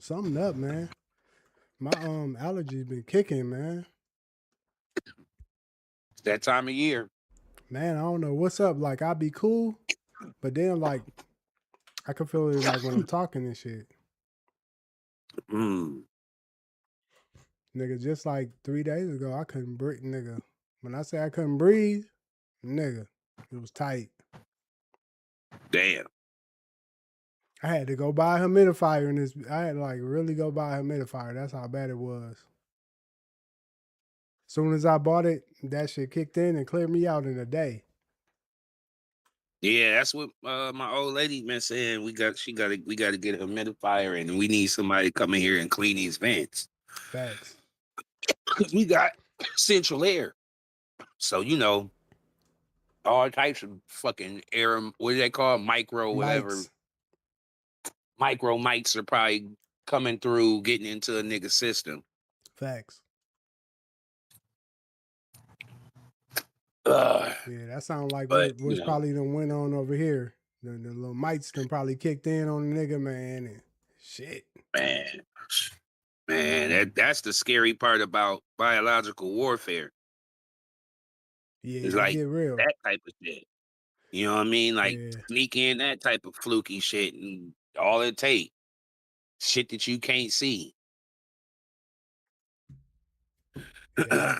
Something up, man. My allergies been kicking, man. It's that time of year. Man, I don't know what's up. Like I be cool, but then like I can feel it like when I'm talking and shit. Mm. Nigga, just like 3 days ago, I couldn't breathe, nigga. When I say I couldn't breathe, nigga, it was tight. Damn. I had to go buy a humidifier in this. I had to like really go buy a humidifier. That's how bad it was. Soon as I bought it, that shit kicked in and cleared me out in a day. Yeah, that's what my old lady been saying. We got to get a humidifier and we need somebody to come in here and clean these vents. Facts. Cause we got central air. So, all types of fucking air, what do they call it? Micro, whatever. Mics. Micro mics are probably coming through, getting into a nigga system. Facts. Uh, Yeah, that sounds like but what's probably done went on over here. The little mics done probably kicked in on the nigga, man, and shit. man, that's the scary part about biological warfare. Yeah, It's it like get real. that type of shit. You know what I mean? Like Yeah. sneak in that type of fluky shit, and all it take shit that you can't see. Yeah,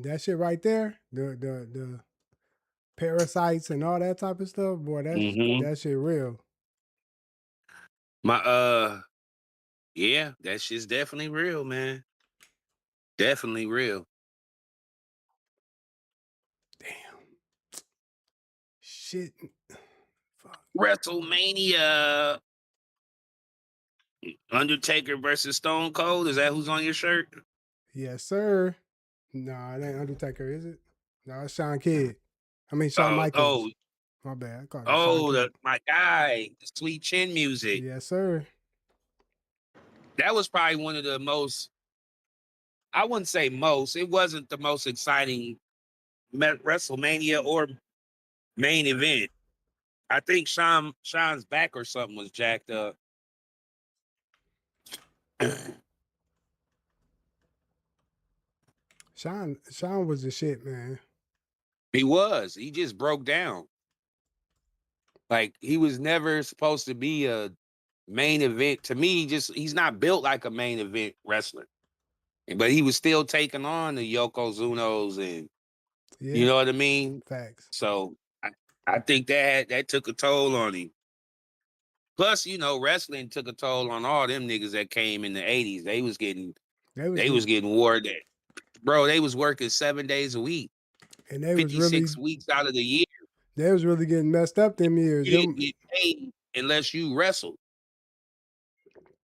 that shit right there, the parasites and all that type of stuff, boy, that shit real. Yeah, that shit's definitely real, man. Definitely real. Damn. Shit. Fuck. WrestleMania. Undertaker versus Stone Cold. Is that who's on your shirt? Yes, sir. Nah, it ain't Undertaker, is it? No, it's Shawn Kidd. I mean Shawn Michaels. My bad. I called him Shawn Kidd. My guy, Sweet Chin Music. Yes, sir. That was probably one of the most, I wouldn't say most, it wasn't the most exciting WrestleMania or main event. I think Sean's back or something was jacked up. Shawn was the shit, man. He was. He just broke down. Like he was never supposed to be a main event. To me, he's not built like a main event wrestler. But he was still taking on the Yokozunos and you Yeah. know what I mean? Facts. So I think that took a toll on him. Plus, wrestling took a toll on all them niggas that came in the 80s. They was getting wore that. Bro, they was working 7 days a week. And they was 56 weeks out of the year. They was really getting messed up them years. You didn't get paid unless you wrestled.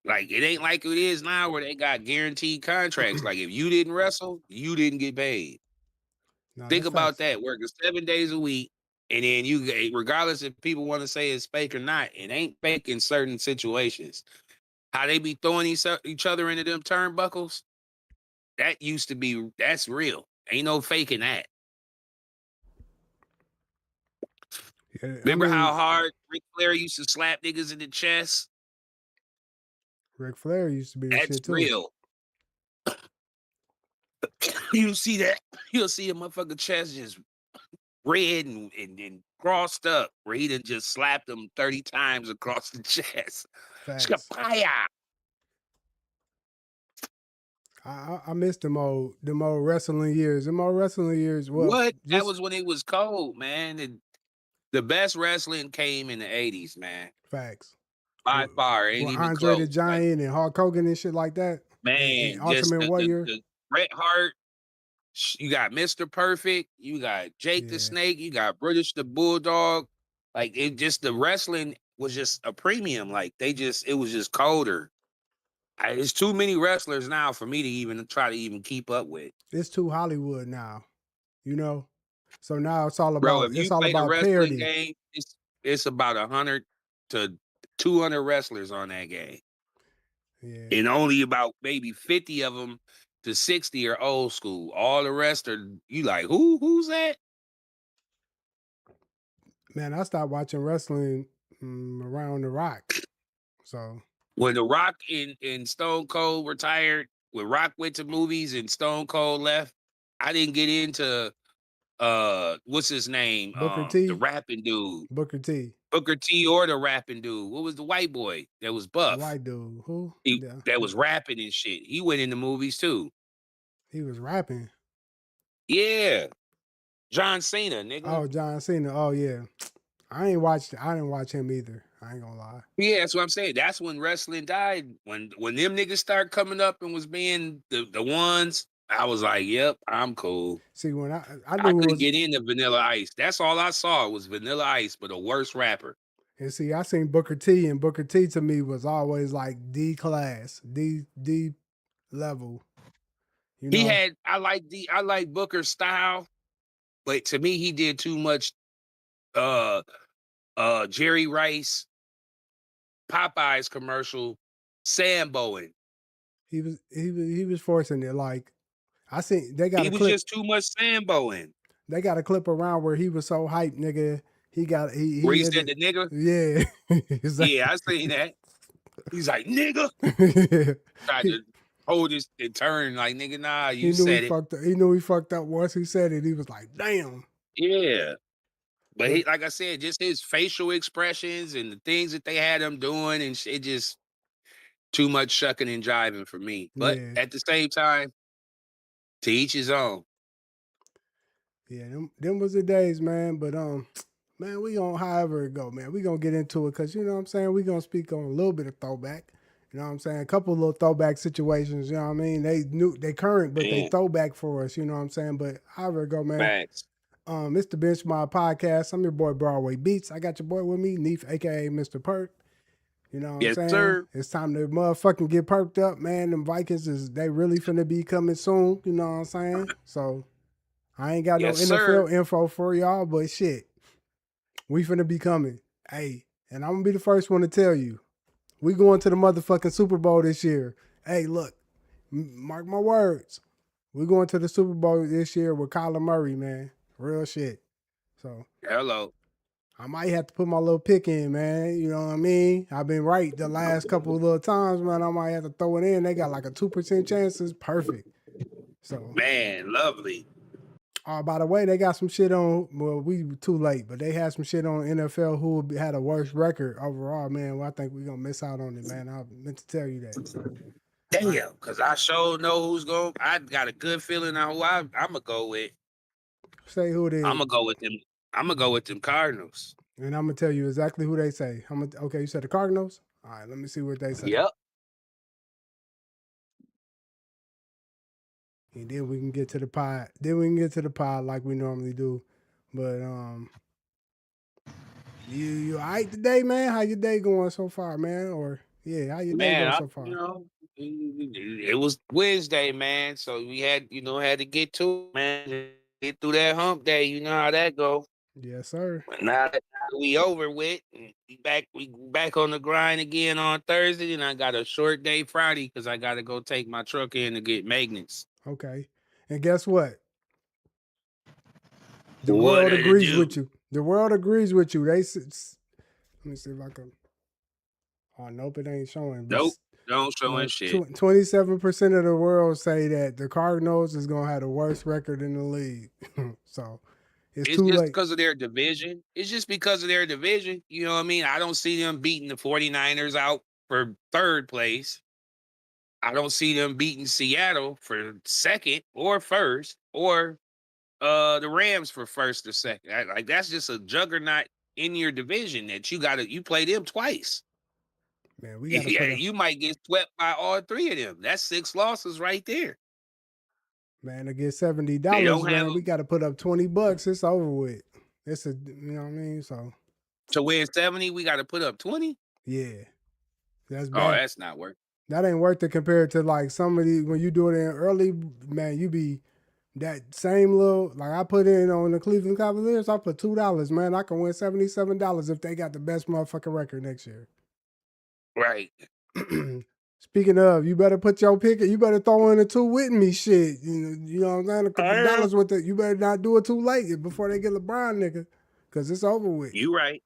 Like it ain't like it is now where they got guaranteed contracts. Like if you didn't wrestle, you didn't get paid. No, Think that's about facts. that. Working 7 days a week, and then regardless if people want to say it's fake or not, it ain't fake in certain situations. How they be throwing each other into them turnbuckles, that's real. Ain't no faking that. Yeah, Remember how hard Ric Flair used to slap niggas in the chest? Ric Flair used to be the That's shit too. real. You see that? You'll see a motherfucker chest just red and crossed up, where he done just slapped him 30 times across the chest. Facts. I missed them old wrestling years. Them old wrestling years. Well, What? That was when it was cold, man. The best wrestling came in the 80s, man. Facts. By far, ain't With even Andre the close. Giant and Hulk Hogan and shit like that. And Man, just Ultimate Warrior. the Bret Hart. You got Mr. Perfect. You got Jake the Snake. You got British the Bulldog. Like the wrestling was just a premium. Like it was just colder. It's too many wrestlers now for me to even try to even keep up with. It's too Hollywood now, So now it's all Bro, about if you play the wrestling parody. game, it's about 100 to 200 wrestlers on that game. Yeah. And only about maybe 50 of them to 60 are old school. All the rest are, you like, who's that? Man, I stopped watching wrestling around The Rock. So When The Rock and Stone Cold retired, when Rock went to movies and Stone Cold left, I didn't get into what's his name? Booker The T. rapping dude. Booker T. Booker T or the rapping dude. What was the white boy that was buff? White dude. Who? He Yeah. that was rapping and shit. He went into movies too. He was rapping. Yeah. John Cena, nigga. Oh, John Cena. Oh yeah. I didn't watch him either. I ain't gonna lie. Yeah, that's what I'm saying. That's when wrestling died. When them niggas start coming up and was being the ones, I was like, yep, I'm cool. See, when I I knew it couldn't was, get into Vanilla Ice. That's all I saw was Vanilla Ice, but a worse rapper. and see, I seen Booker T, and Booker T to me was always like D class, D level. You He know, had I like Booker's style, but to me he did too much Jerry Rice, Popeyes commercial, Samboing. he was forcing it. Like I seen they got He a was clip. just too much Samboing. They got a clip around where he was so hyped, nigga. Where he He said ended, the nigga? yeah. Yeah, I seen that. He's like, nigga. Tried he, to hold his and turn like, nigga, nah, he you knew he said it. fucked up. He knew he fucked up once he said it. He was like, damn. Yeah. But But he, like I said, just his facial expressions and the things that they had him doing, and it just too much shucking and jiving for me. But yeah. at the same time, to each his own. Yeah, them was the days, man. But man, we gonna however it go, man. We gonna get into it because you know what I'm saying. We gonna speak on a little bit of throwback. You know what I'm saying? A couple of little throwback situations. You know what I mean? They current, but they Man, throwback for us. You know what I'm saying? But however it go, man. facts. Mr. Benchmark Podcast. I'm your boy Broadway Beats. I got your boy with me, Neef, aka Mr. Perk. You know what I'm Yes, saying? sir. It's time to motherfucking get perked up, man. Them Vikings they really finna be coming soon. You know what I'm saying? So I ain't got no Yes, sir. NFL info for y'all, but shit, we finna be coming. Hey, and I'm gonna be the first one to tell you, we going to the motherfucking Super Bowl this year. Hey, look, mark my words. We going to the Super Bowl this year with Kyler Murray, man. Real shit. So Hello. I might have to put my little pick in, man. You know what I mean? I've been right the last couple of little times, man. I might have to throw it in. They got like a 2% chances. Perfect. So Man, lovely. by the way, they got some shit on. Well, we were too late, but they had some shit on NFL who had a worse record overall, man. Well, I think we're gonna miss out on it, man. I meant to tell you that. So, Damn, because I sure know who's going. I got a good feeling on who I'm gonna go with. say who it I'm is, gonna go with them. I'm gonna go with them Cardinals. and I'm gonna tell you exactly who they say. Okay, you said the Cardinals. All right, let me see what they say, Yep. and then we can get to the pod. Then we can get to the pod like we normally do. But you all right today, man? How your day going so far, man? Or yeah, how your day Man, go so far? it was Wednesday, man. So we had to get to it, man. Get through that hump day. You know how that go. Yes, sir. But now that we over with, and we back on the grind again on Thursday, and I got a short day Friday because I got to go take my truck in to get maintenance. Okay, and guess what? The What world did it agrees do? with you. The world agrees with you. Let me see if I can. Oh, nope, it ain't showing. But Nope, don't showing no, shit. 27% of the world say that the Cardinals is gonna have the worst record in the league. So it's It's too just late. because of their division. It's just because of their division. You know what I mean? I don't see them beating the 49ers out for third place. I don't see them beating Seattle for second or first, or the Rams for first or second. Like that's just a juggernaut in your division that you play them twice. Man, we got to Yeah, put a you might get swept by all three of them. That's 6 losses right there. man to get $70. They don't have Man, we got to put up $20. It's over with. It's a you know what I mean. So to win 70, we got to put up 20. yeah, that's Oh, bad. that's not worth. That ain't worth it compared to like somebody when you do it in early. Man, you be that same little like I put in on the Cleveland Cavaliers. I put $2. Man, I can win $77 if they got the best motherfucking record next year. Right. Speaking of, you better put your pick. You better throw in the two with me, shit. You know what I'm saying? A couple dollars with it. You better not do it too late before they get LeBron, nigga, because it's over with. You right.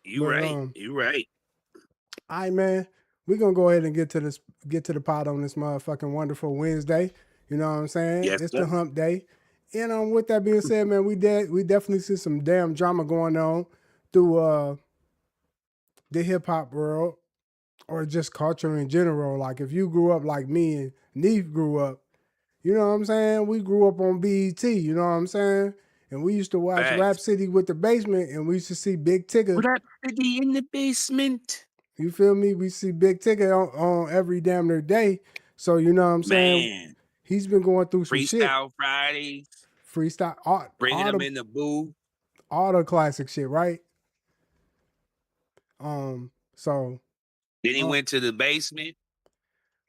You But right. You right. all right, man. we're gonna go ahead and get to the pot on this motherfucking wonderful Wednesday. You know what I'm saying? Yes, It's sir. the hump day. And with that being said, man, we definitely see some damn drama going on through the hip hop world or just culture in general. Like if you grew up like me and Neef grew up, you know what I'm saying? We grew up on BET, you know what I'm saying? And we used to watch Rap Facts. City with the Basement, and we used to see Big Tigger. Rap City in the basement. You feel me? We see Big Tigger on every damn near day. So you know what I'm saying? Man. He's been going through some shit. Freestyle Fridays. Freestyle, Bringing them in the booth. all the classic shit, right? So Then he uh, went to the basement.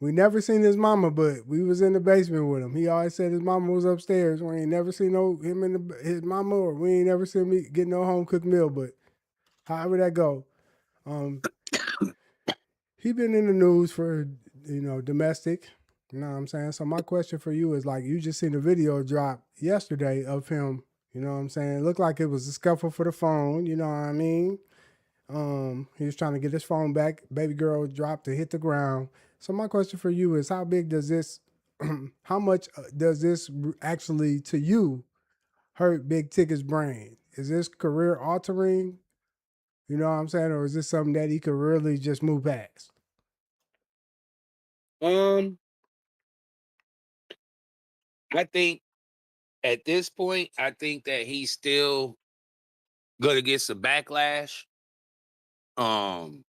we never seen his mama, but we was in the basement with him. He always said his mama was upstairs. We ain't never seen him and his mama, or we ain't never seen me get no home cooked meal. But however that go, he been in the news for domestic. You know what I'm saying? So my question for you is like, you just seen the video drop yesterday of him. You know what I'm saying? It looked like it was a scuffle for the phone. You know what I mean? He was trying to get his phone back. Baby girl dropped to hit the ground. So my question for you is, how big does this, how much does this actually to you hurt Big Tigger's brain? Is this career altering? You know what I'm saying, or is this something that he could really just move past? I think at this point, I think that he's still gonna get some backlash. Um,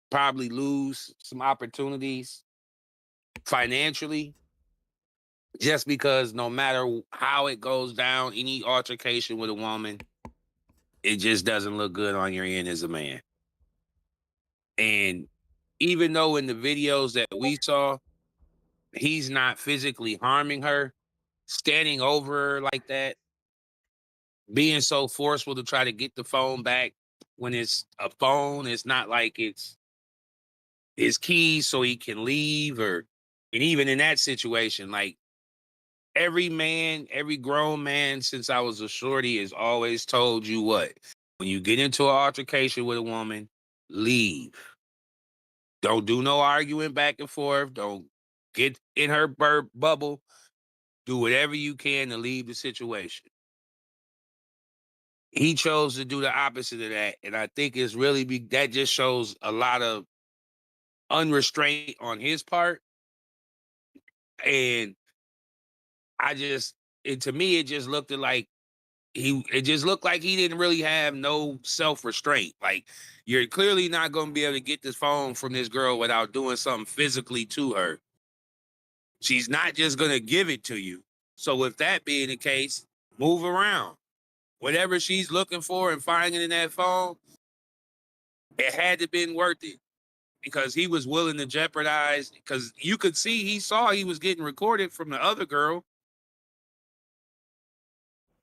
Probably lose some opportunities financially, just because no matter how it goes down, any altercation with a woman, it just doesn't look good on your end as a man. And even though in the videos that we saw, he's not physically harming her, standing over her like that, being so forceful to try to get the phone back when it's a phone, it's not like it's his keys so he can leave, or and even in that situation, like every man, every grown man since I was a shorty has always told you what? When you get into an altercation with a woman, leave. Don't do no arguing back and forth. Don't get in her bubble. Do whatever you can to leave the situation. He chose to do the opposite of that. And I think it's really that just shows a lot of unrestraint on his part. And to me, it just looked like it just looked like he didn't really have no self-restraint. Like, you're clearly not going to be able to get this phone from this girl without doing something physically to her. She's not just going to give it to you. So with that being the case, move around. Whatever she's looking for and finding in that phone, it had to been worth it, because he was willing to jeopardize, because you could see he was getting recorded from the other girl.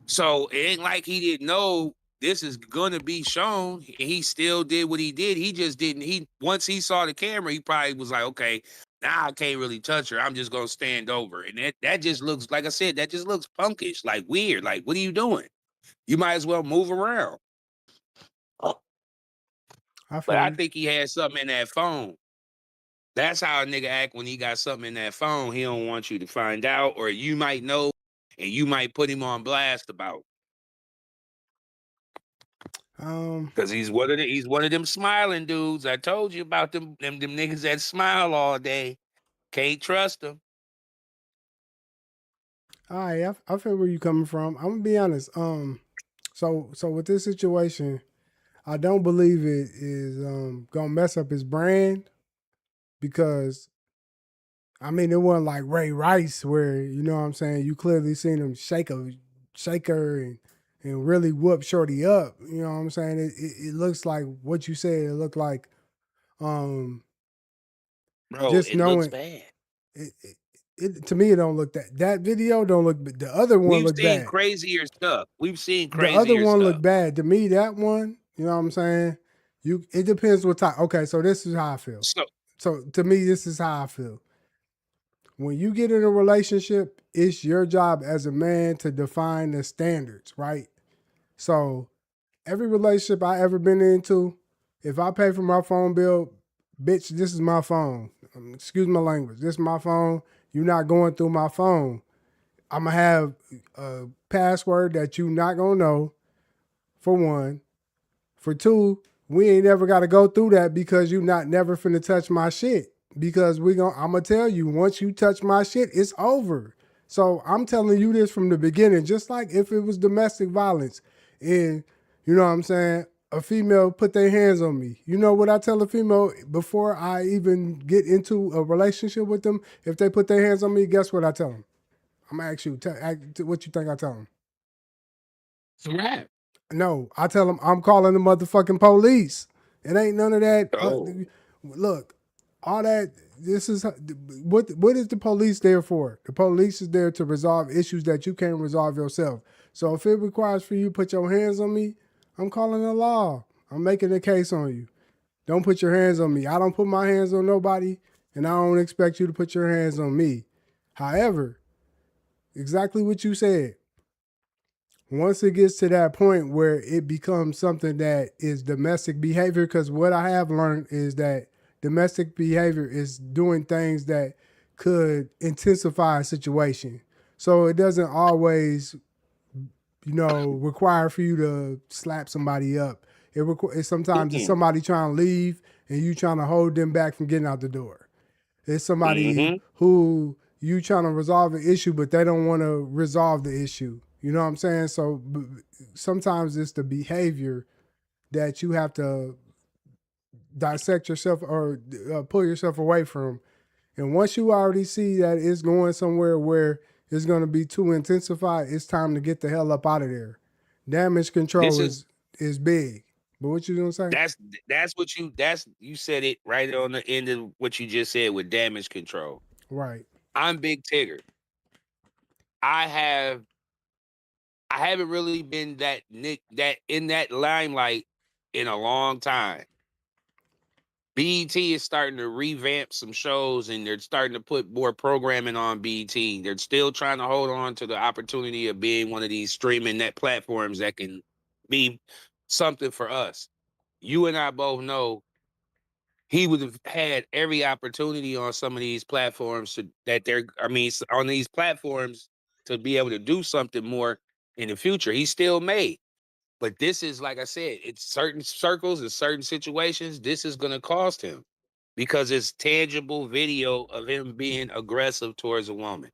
So it ain't like he didn't know this is gonna be shown. He still did what he did. He just didn't. Once he saw the camera, he probably was like, okay, now I can't really touch her. I'm just gonna stand over. And that just looks, like I said, that just looks punkish, like weird. Like, what are you doing? You might as well move around. I But feel I you. think he had something in that phone. That's how a nigga act when he got something in that phone. He don't want you to find out, or you might know, and you might put him on blast about. Um, Cause he's one of them smiling dudes. I told you about them niggas that smile all day. Can't trust them. all right, I feel where you coming from. I'm gonna be honest. So with this situation, I don't believe it is gonna mess up his brand, because I mean it wasn't like Ray Rice where, you know what I'm saying, you clearly seen him shake her and really whoop Shorty up. You know what I'm saying? It looks like what you said. It looked like um Bro, just it looks knowing bad. it to me, it don't look that video don't look, the other one We've looked seen bad. crazier stuff. We've seen The other crazier one stuff. looked bad to me. That one, you know what I'm saying? It depends what type. Okay, so this is how I feel. So So to me, this is how I feel. When you get in a relationship, it's your job as a man to define the standards, right? So every relationship I ever been into, if I pay for my phone bill, bitch, this is my phone. Excuse my language. This is my phone. You're not going through my phone. I'm gonna have a password that you not gonna know. For one. For two, we ain't ever got to go through that because you not never finna touch my shit. Because I'm gonna tell you, once you touch my shit, it's over. So I'm telling you this from the beginning, just like if it was domestic violence, and you know what I'm saying, a female put their hands on me. You know what I tell a female before I even get into a relationship with them? If they put their hands on me, guess what I tell them? I'm gonna ask you, what you think I tell them? It's a wrap. No, I tell them I'm calling the motherfucking police. It ain't none of that. Oh, Look, all that. This is what. What is the police there for? The police is there to resolve issues that you can't resolve yourself. So if it requires for you to put your hands on me, I'm calling the law. I'm making a case on you. Don't put your hands on me. I don't put my hands on nobody, and I don't expect you to put your hands on me. However, exactly what you said. Once it gets to that point where it becomes something that is domestic behavior, because what I have learned is that domestic behavior is doing things that could intensify a situation. So it doesn't always, require for you to slap somebody up. It's sometimes it's mm-mm. somebody trying to leave and you trying to hold them back from getting out the door. It's somebody Mm-hmm. who you trying to resolve an issue, but they don't want to resolve the issue. You know what I'm saying? So sometimes it's the behavior that you have to dissect yourself or pull yourself away from. And once you already see that it's going somewhere where it's going to be too intensified, it's time to get the hell up out of there. Damage This control is is big. But what you gonna say? that's you said it right on the end of what you just said with damage control. Right. I'm Big Tigger. I have I haven't really been that in that limelight in a long time. BET is starting to revamp some shows and they're starting to put more programming on BET. They're still trying to hold on to the opportunity of being one of these streaming net platforms that can be something for us. You and I both know he would have had every opportunity on some of these platforms on these platforms to be able to do something more in the future. He still may. But this is, like I said, it's certain circles and certain situations, this is going to cost him because it's tangible video of him being aggressive towards a woman.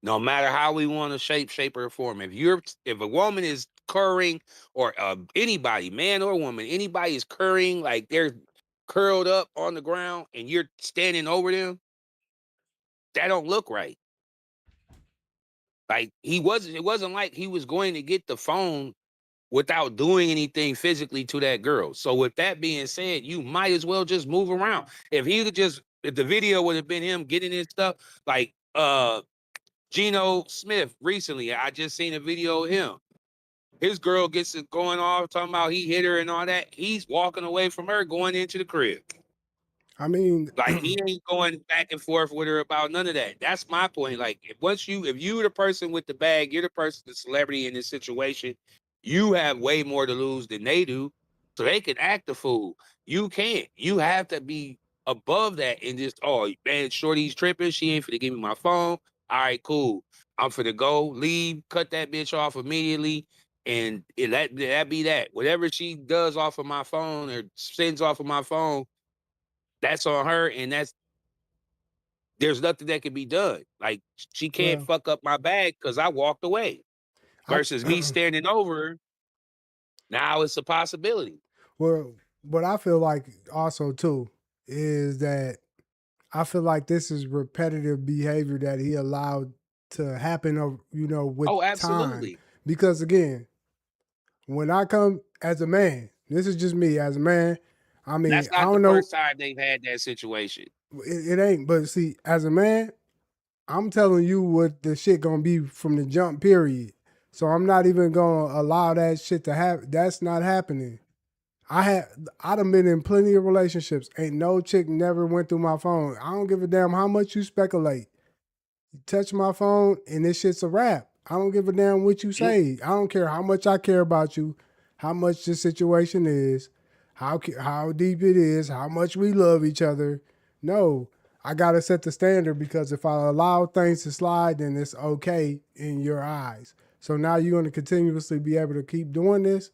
No matter how we want to shape or form. If a woman is curring or anybody, man or woman, anybody is curring like they're curled up on the ground and you're standing over them, that don't look right. Like it wasn't like he was going to get the phone without doing anything physically to that girl. So with that being said, you might as well just move around. If the video would have been him getting his stuff, like Geno Smith recently, I just seen a video of him. His girl gets it going off, talking about he hit her and all that. He's walking away from her, going into the crib. I mean, Like he ain't going back and forth with her about none of that. That's my point. Like if you the person with the bag, you're the person, the celebrity in this situation, you have way more to lose than they do. So they can act a fool. You can't. You have to be above that and just, oh man, Shorty's tripping. She ain't finna give me my phone. All right, cool. I'm finna go, leave, cut that bitch off immediately. And that be that. Whatever she does off of my phone or sends off of my phone, that's on her, and there's nothing that can be done. Like she can't well, fuck up my bag because I walked away. I Versus me standing over her, now it's a possibility. well, what I feel like also too is that I feel like this is repetitive behavior that he allowed to happen, with Oh, time. absolutely. Because again, when I come as a man, this is just me as a man. I mean, That's I not the don't know, first time they've had that situation. it ain't, but see, as a man, I'm telling you what the shit gonna be from the jump period. So I'm not even gonna allow that shit to happen. That's not happening. I done been in plenty of relationships. Ain't no chick never went through my phone. I don't give a damn how much you speculate. You touch my phone and this shit's a wrap. I don't give a damn what you Mm, say. I don't care how much I care about you, how much the situation is. how deep it is, how much we love each other. No, I gotta set the standard because if I allow things to slide, then it's okay in your eyes. So now you're gonna continuously be able to keep doing this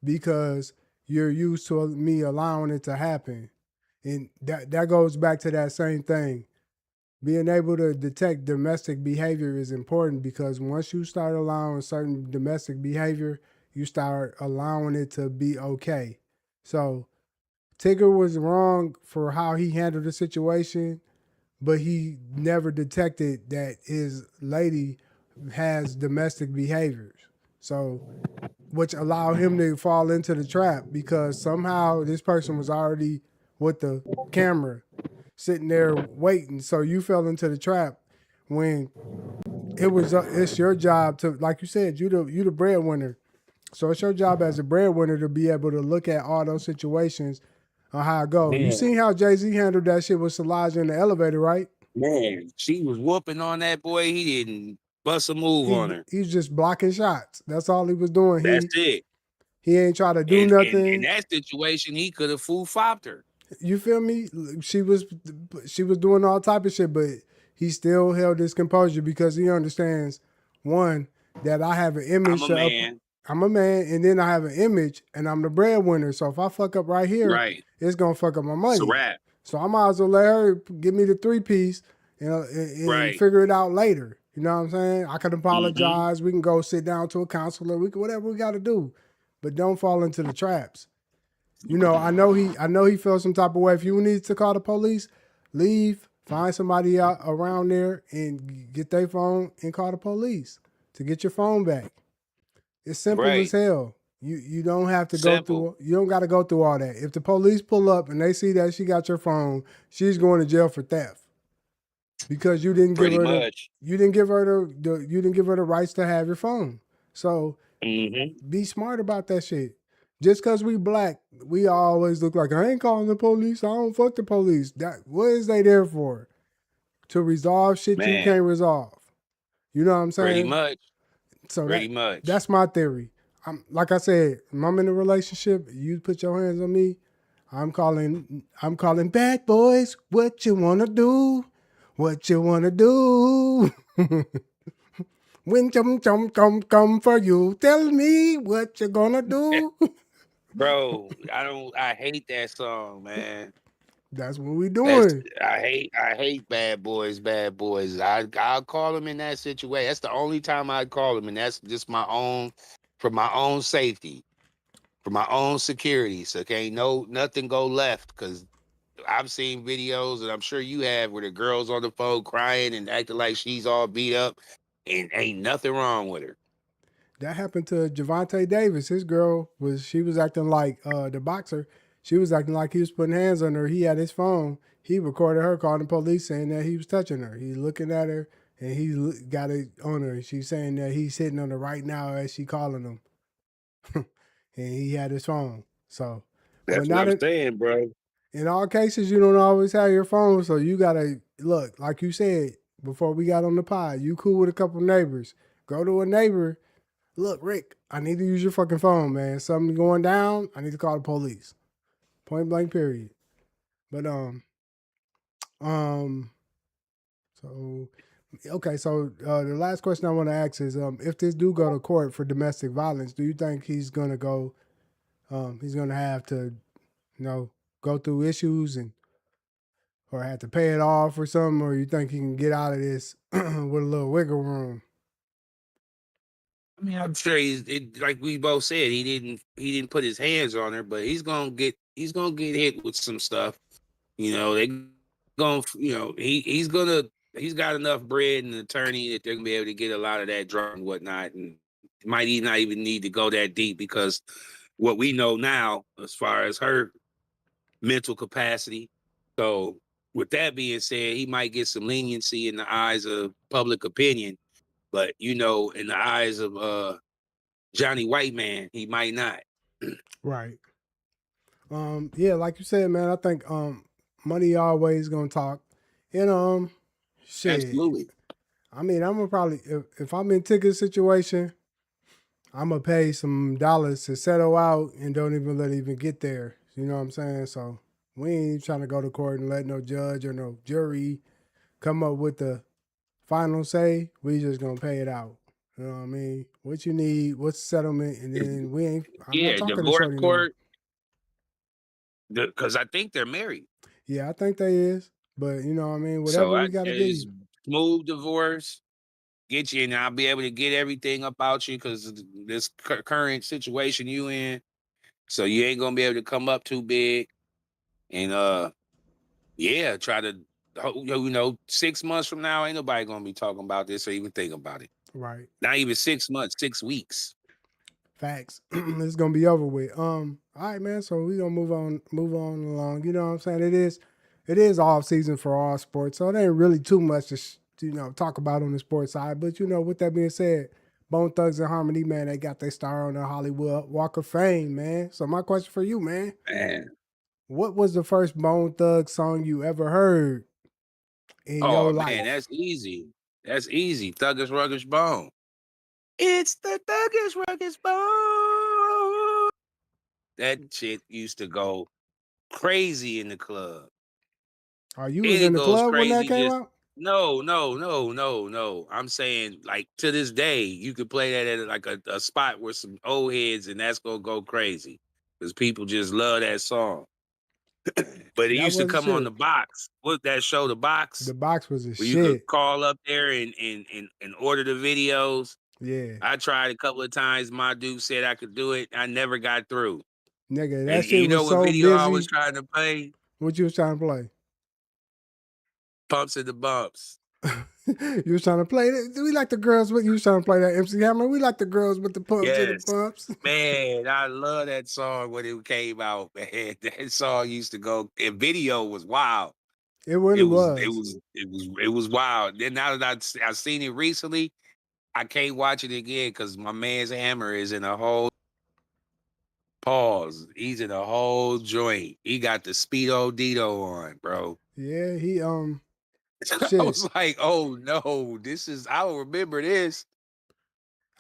because you're used to me allowing it to happen. And that goes back to that same thing. Being able to detect domestic behavior is important because once you start allowing certain domestic behavior, you start allowing it to be okay. So Tigger was wrong for how he handled the situation, but he never detected that his lady has domestic behaviors. So, which allowed him to fall into the trap because somehow this person was already with the camera sitting there waiting. So you fell into the trap when it's your job to, like you said, you the breadwinner. So it's your job as a breadwinner to be able to look at all those situations on how it go. You Man, seen how Jay-Z handled that shit with Solange in the elevator, right? man, she was whooping on that boy. He didn't bust a move on her. He's just blocking shots. That's all he was doing. That's it. He ain't try to do In nothing. that situation, he could have fool fopped her. You feel me? She was doing all type of shit, but he still held his composure because he understands one that I have an I'm image a to up. man. I'm a man, and then I have an image, and I'm the breadwinner. So if I fuck up right here, Right. it's gonna fuck up my It's a money. wrap. So I might as well let her give me the 3 piece and Right. figure it out later. You know what I'm saying? I can Mm-hmm. apologize. We can go sit down to a counselor. We can whatever we got to do, but don't fall into the traps. You know, I know he felt some type of way. If you need to call the police, leave, find somebody out around there and get their phone and call the police to get your phone back. It's simple as Right. hell. You don't have to go Simple. through. You don't got to go through all that. If the police pull up and they see that she got your phone, she's going to jail for theft because you didn't give Pretty her the much. you didn't give her you didn't give her the rights to have your phone. So Mm-hmm. be smart about that shit. Just because we black, we always look like I ain't calling the police. I don't fuck the police. What is they there for? To resolve shit you Man, can't resolve. You know what I'm pretty saying? much. So Pretty much. that's my theory. I'm like I said, when I'm in a relationship, you put your hands on me. I'm calling bad boys. What you wanna do? What you wanna do? When come for you, tell me what you gonna do. Bro, I hate that song, man. That's what we That's doing. I hate bad boys, bad boys. I'll call him in that situation. That's the only time I'd call him, and that's just for my own safety, for my own security. So can't nothing go left because I've seen videos, and I'm sure you have, where the girl's on the phone crying and acting like she's all beat up, and ain't nothing wrong with her. That happened to Javante Davis. His girl she was acting like the boxer. She was acting like he was putting hands on her. He had his phone. He recorded her calling the police saying that he was touching her. He's looking at her and got it on her. She's saying that he's sitting on her right now as she calling him, and he had his phone. So, but That's what not I'm saying, bro. in all cases, you don't always have your phone. So you gotta look, like you said before we got on the pod. You cool with a couple neighbors. Go to a neighbor. Look, Rick, I need to use your fucking phone, man. Something going down. I need to call the police. Point blank, period. But um, so okay. So the last question I want to ask is, if this do go to court for domestic violence, do you think he's gonna go? He's gonna have to, you know, go through issues and or have to pay it off or something, or you think he can get out of this with a little wiggle room? I mean, I'm sure like we both said, he didn't put his hands on her, but he's gonna get hit with some stuff. They going he's got enough bread and attorney that they're gonna be able to get a lot of that drug and whatnot, and might not even need to go that deep because what we know now as far as her mental capacity. So with that being said, he might get some leniency in the eyes of public opinion, but in the eyes of Johnny White Man, he might not. Right. Yeah, like you said, man, I think money always gonna talk. And shit. Absolutely. I mean, I'm gonna probably if I'm in ticket situation, I'm gonna pay some dollars to settle out and don't even let it even get there. You know what I'm saying? So we ain't trying to go to court and let no judge or no jury come up with the final say. We just gonna pay it out. You know what I mean? What you need, what's the settlement, and then we ain't. I'm not Yeah, talking to divorce Shorty no more. court. Because I think they're married. Yeah, I think they is, but you know what I mean. So Whatever we gotta give it's you. smooth divorce. Get you, and I'll be able to get everything about you because this current situation you in. So you ain't gonna be able to come up too big, and yeah, try to. 6 months from now, ain't nobody gonna be talking about this or even think about it. Right. Not even 6 months, 6 weeks. Facts. It's gonna be over with. All right, man. So we gonna move on along. You know what I'm saying? It is off season for all sports, so it ain't really too much to talk about on the sports side. But with that being said, Bone Thugs and Harmony, man, they got their star on the Hollywood Walk of Fame, man. So my question for you, man, Man, what was the first Bone Thug song you ever heard in oh your man, life? that's easy. That's easy. Thuggish Ruggish Bone. It's the Thuggish Ruggish Bone. That shit used to go crazy in the club. Oh, you was And in it the goes club when that crazy came just out? no, no, no, no, no. I'm saying like to this day, you could play that at like a spot where some old heads and that's gonna go crazy. Because people just love that song. But it That used to was the come on the shit. box. What that show, the The box, box was a where you could shit. call up there and order the videos. Yeah. I tried a couple of times. My dude said I could do it. I never got through. Nigga, And that shit you know was what so video I was busy. trying to play? What you was trying to play? Pumps and the Bumps. You was trying to play that. We like the girls with you was trying to play that MC Hammer. We like the girls with the pumps and the Yes. bumps. Man, I love that song when it came out, man. That song used to go and video was wild. It It really was it was. was it was it was wild. Then now that I've seen it recently, I can't watch it again because my man's hammer is in a whole pause. He's in a whole joint. He got the Speedo Dito on, bro. Yeah, he I shit. was like, oh no, this is I don't remember this.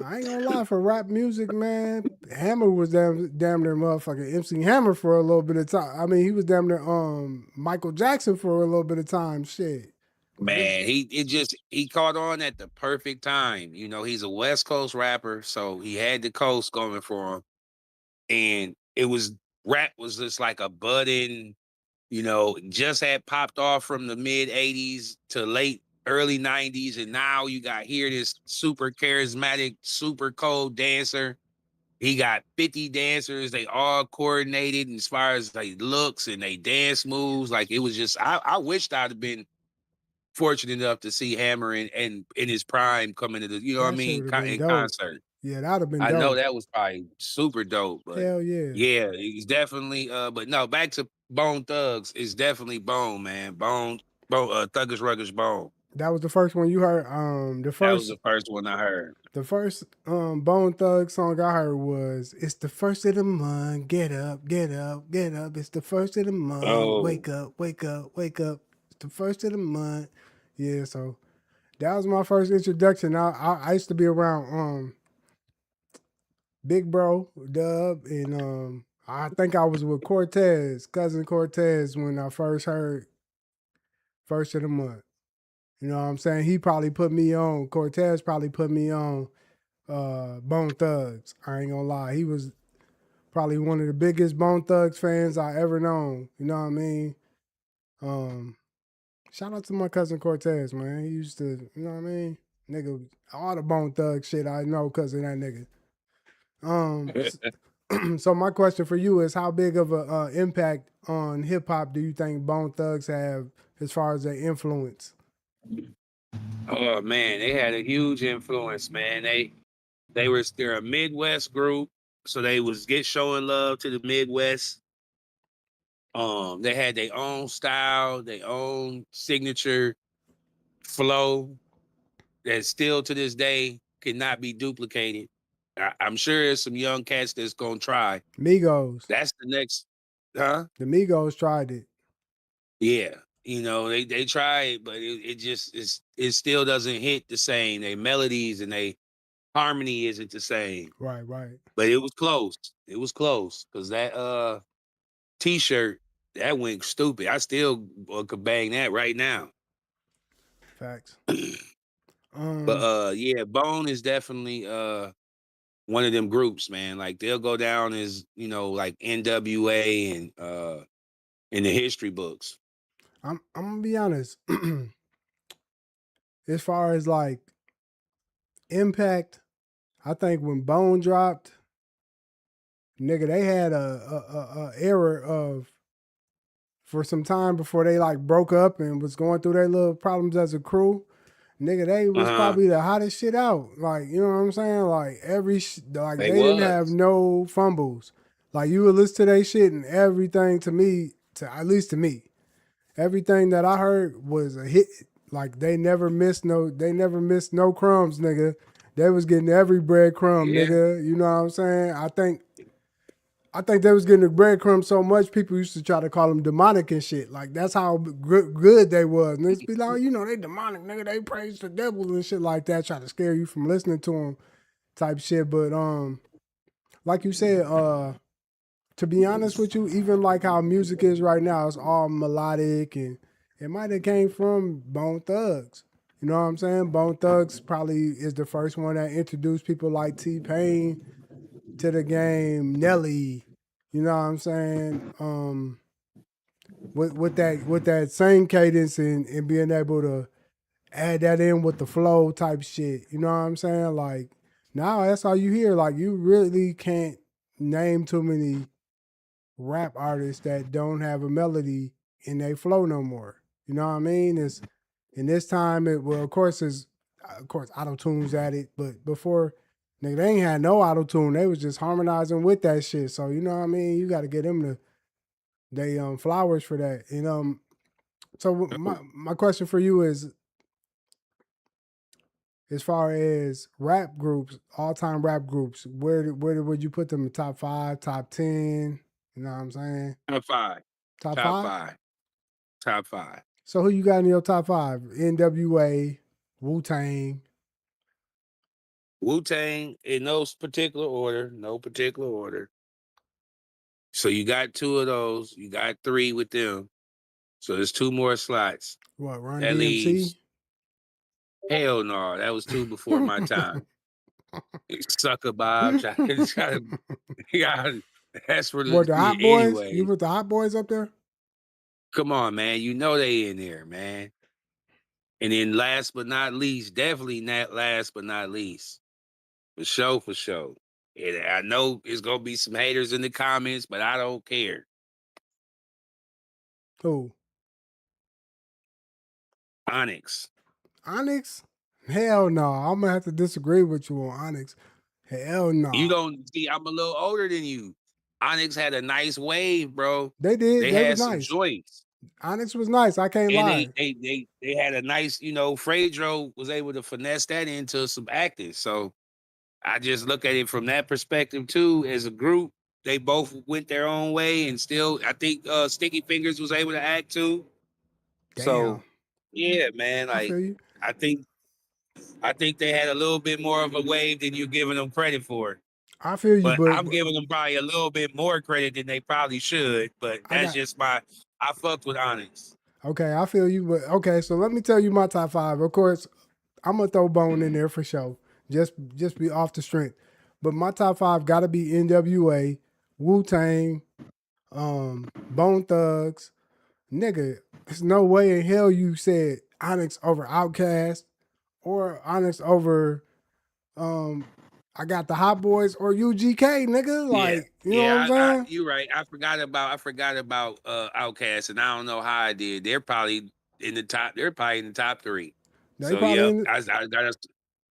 I ain't gonna lie, for rap music, man, Hammer was damn near motherfucking MC Hammer for a little bit of time. I mean, he was damn near Michael Jackson for a little bit of time. Shit. Man, he caught on at the perfect time. He's a West Coast rapper, so he had the coast going for him. And it was rap was just like a budding, just had popped off from the mid 80s to late early 90s. And now you got here this super charismatic, super cold dancer. He got 50 dancers, they all coordinated as far as like looks and they dance moves. Like it was just I wished I'd have been fortunate enough to see Hammer and in his prime coming to the, what I That shit mean, would have been in dope. concert. Yeah, that'd have been I know dope. that was probably super dope, but Hell yeah. yeah, he's definitely but no, back to Bone Thugs. It's definitely Bone, man. Bone Thuggish Ruggish Bone. That was the first one you heard. The That was first the first one I heard. The first Bone Thug song I heard was "It's the first of the month. Get up, get up, get up. It's the first of the month. Oh Wake up, wake up, wake up. It's the first of the month." Yeah, so that was my first introduction. I used to be around Big Bro Dub and I think I was with Cortez, cousin Cortez, when I first heard first of the month. You know what I'm saying? He probably put me on. Cortez probably put me on Bone Thugs. I ain't gonna lie. He was probably one of the biggest Bone Thugs fans I ever known. You know what I mean? Um, Shout out to my cousin Cortez, man. He used to, you know what I mean? Nigga, all the Bone Thug shit I know because of that nigga. Um, so my question for you is, how big of a impact on hip hop do you think Bone Thugs have as far as their influence? oh man, they had a huge influence, man. They're a Midwest group, so they was get showing love to the Midwest. They had their own style, their own signature flow that still to this day cannot be duplicated. I'm sure there's some young cats that's gonna try. Migos. That's the next, huh? The Migos tried it. Yeah, they try it, but it still doesn't hit the same. They melodies and they harmony isn't the same. Right, right. But it was close. It was close because that T-shirt, that went stupid. I still could bang that right now. Facts. But Um, yeah, Bone is definitely one of them groups, man. Like they'll go down as, like NWA and in the history books. I'm gonna be honest. As far as like impact, I think when Bone dropped, nigga, they had a era of for some time before they like broke up and was going through their little problems as a crew. Nigga, they was Uh-huh. probably the hottest shit out. Like, you know what I'm saying? Like like They they didn't have was. no fumbles. Like you would listen to their shit and everything to me, to at least to me, everything that I heard was a hit. Like they never missed no crumbs, nigga. They was getting every breadcrumb, Yeah. nigga. You know what I'm saying? I think they was getting the breadcrumbs so much people used to try to call them demonic and shit. Like that's how good they was. And it's be like, they demonic, nigga. They praise the devil and shit like that, try to scare you from listening to them type shit. But like you said, to be honest with you, even like how music is right now, it's all melodic and it might have came from Bone Thugs. You know what I'm saying? Bone Thugs probably is the first one that introduced people like T Pain to the game, Nelly. You know what I'm saying? With that same cadence and being able to add that in with the flow type shit. You know what I'm saying? Like now that's all you hear. Like you really can't name too many rap artists that don't have a melody in their flow no more. You know what I mean? It's in this time it well of course auto tunes at it, but before nigga they ain't had no auto tune. They was just harmonizing with that shit. So you know what I mean? You gotta get them to they flowers for that. So my question for you is as far as rap groups, all time rap groups, where would you put them in top five, top 10? You know what I'm saying? Top five. Top Top five? five. Top five. So who you got in your top five? NWA, Wu Tang. Wu-Tang in no particular order. No particular order. So you got two of those. You got three with them. So there's two more slots. What, Run That DMC? leaves hell no. That was two before my time. Sucker Bob yeah, that's for What, the the yeah, Hot Boys? You anyway. put the Hot Boys up there? Come on, man. You know they in there, man. And then last but not least, definitely not last but not least. For sure, for sure. And I know it's gonna be some haters in the comments, but I don't care. Who? Onyx. Onyx? Hell no. I'm gonna have to disagree with you on Onyx. Hell You no. don't see, I'm a little older than you. Onyx had a nice wave, bro. They did. They They was had some nice. joints. Onyx was nice. I can't And lie. they had a nice, Fredro was able to finesse that into some acting. So I just look at it from that perspective too. As a group, they both went their own way, and still, I think Sticky Fingers was able to act too. Damn. So yeah, man, I like feel you. I think I think they had a little bit more of a wave than you're giving them credit for. I feel you, But but, I'm giving them probably a little bit more credit than they probably should. But I that's got just I fucked with Onyx. okay, I feel you, but okay, so let me tell you my top five. Of course, I'm gonna throw Bone in there for sure. Just be off the strength. But my top five gotta be NWA, Wu Tang, Bone Thugs. Nigga, there's no way in hell you said Onyx over Outkast or Onyx over um I got the Hot Boys or UGK, nigga. Yeah, Like, you know what I'm yeah, saying? you're right. I forgot about Outcast, and I don't know how I did. They're probably in the top. They're probably in the top three. They So probably yep, in I gotta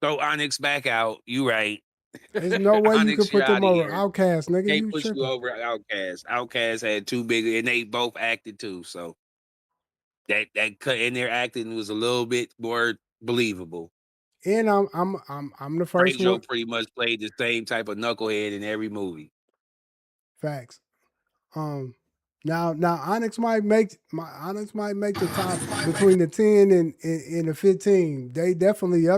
throw Onyx back out. You right. there's no way you could Onyx, you're put them out of over here. Outkast, nigga. Can't You push you tripping. over Outcast. Outcast had two big, and they both acted too. So that cut in their acting was a little bit more believable. And I'm the first one. Joe pretty much played the same type of knucklehead in every movie. Facts. Um, now Onyx might make the top between the 10 and the 15. They definitely Yeah,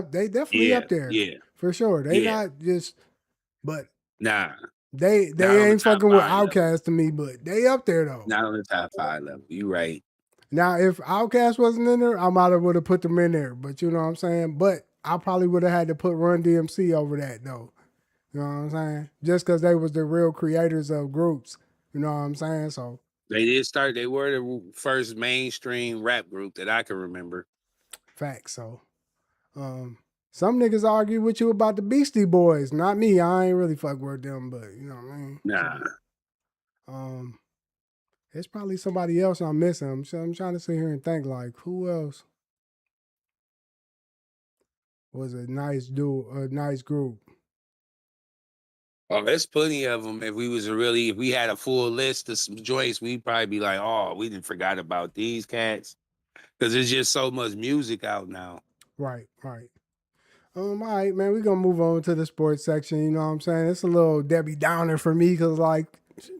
up there yeah, for sure. They yeah. not just but Nah. They Not on the ain't top fucking with 5 level. Outkast to me, but they up there though. Not on the top 5 level. You right. Now, if Outkast wasn't in there, I might have would have put them in there. But you know what I'm saying. But I probably would have had to put Run DMC over that though. You know what I'm saying? Just because they was the real creators of groups. You know what I'm saying? So They were the first mainstream rap group that I can remember. facts. So um, some niggas argue with you about the Beastie Boys. Not me. I ain't really fuck with them, but you know what I mean. Nah. So, it's probably somebody else I'm missing. I'm trying to sit here and think like who else was a nice group. Oh, there's plenty of them. If we had a full list of some joints, we'd probably be like, oh, we didn't forgot about these cats. Because there's just so much music out now. Right, right. All right, man, we're gonna move on to the sports section. You know what I'm saying? It's a little Debbie Downer for me because, like,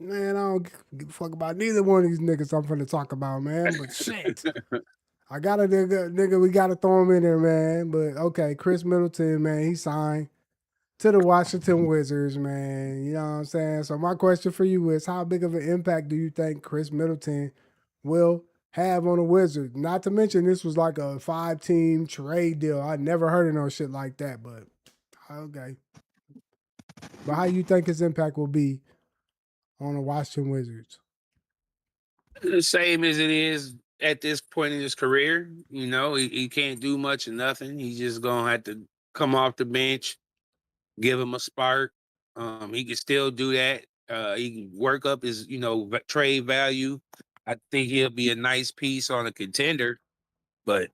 man, I don't give a fuck about neither one of these niggas I'm finna talk about, man. But shit, I got a nigga, we gotta throw him in there, man. But okay, Chris Middleton, man, he signed to the Washington Wizards, man. You know what I'm saying? So my question for you is, how big of an impact do you think Chris Middleton will have on the Wizards? Not to mention this was like a 5-team trade deal. I never heard of no shit like that, but okay. But how you think his impact will be on the Washington Wizards? The same as it is at this point in his career. You know, he can't do much of nothing. He's just going to have to come off the bench, give him a spark. He can still do that. He can work up his, trade value. I think he'll be a nice piece on a contender. But,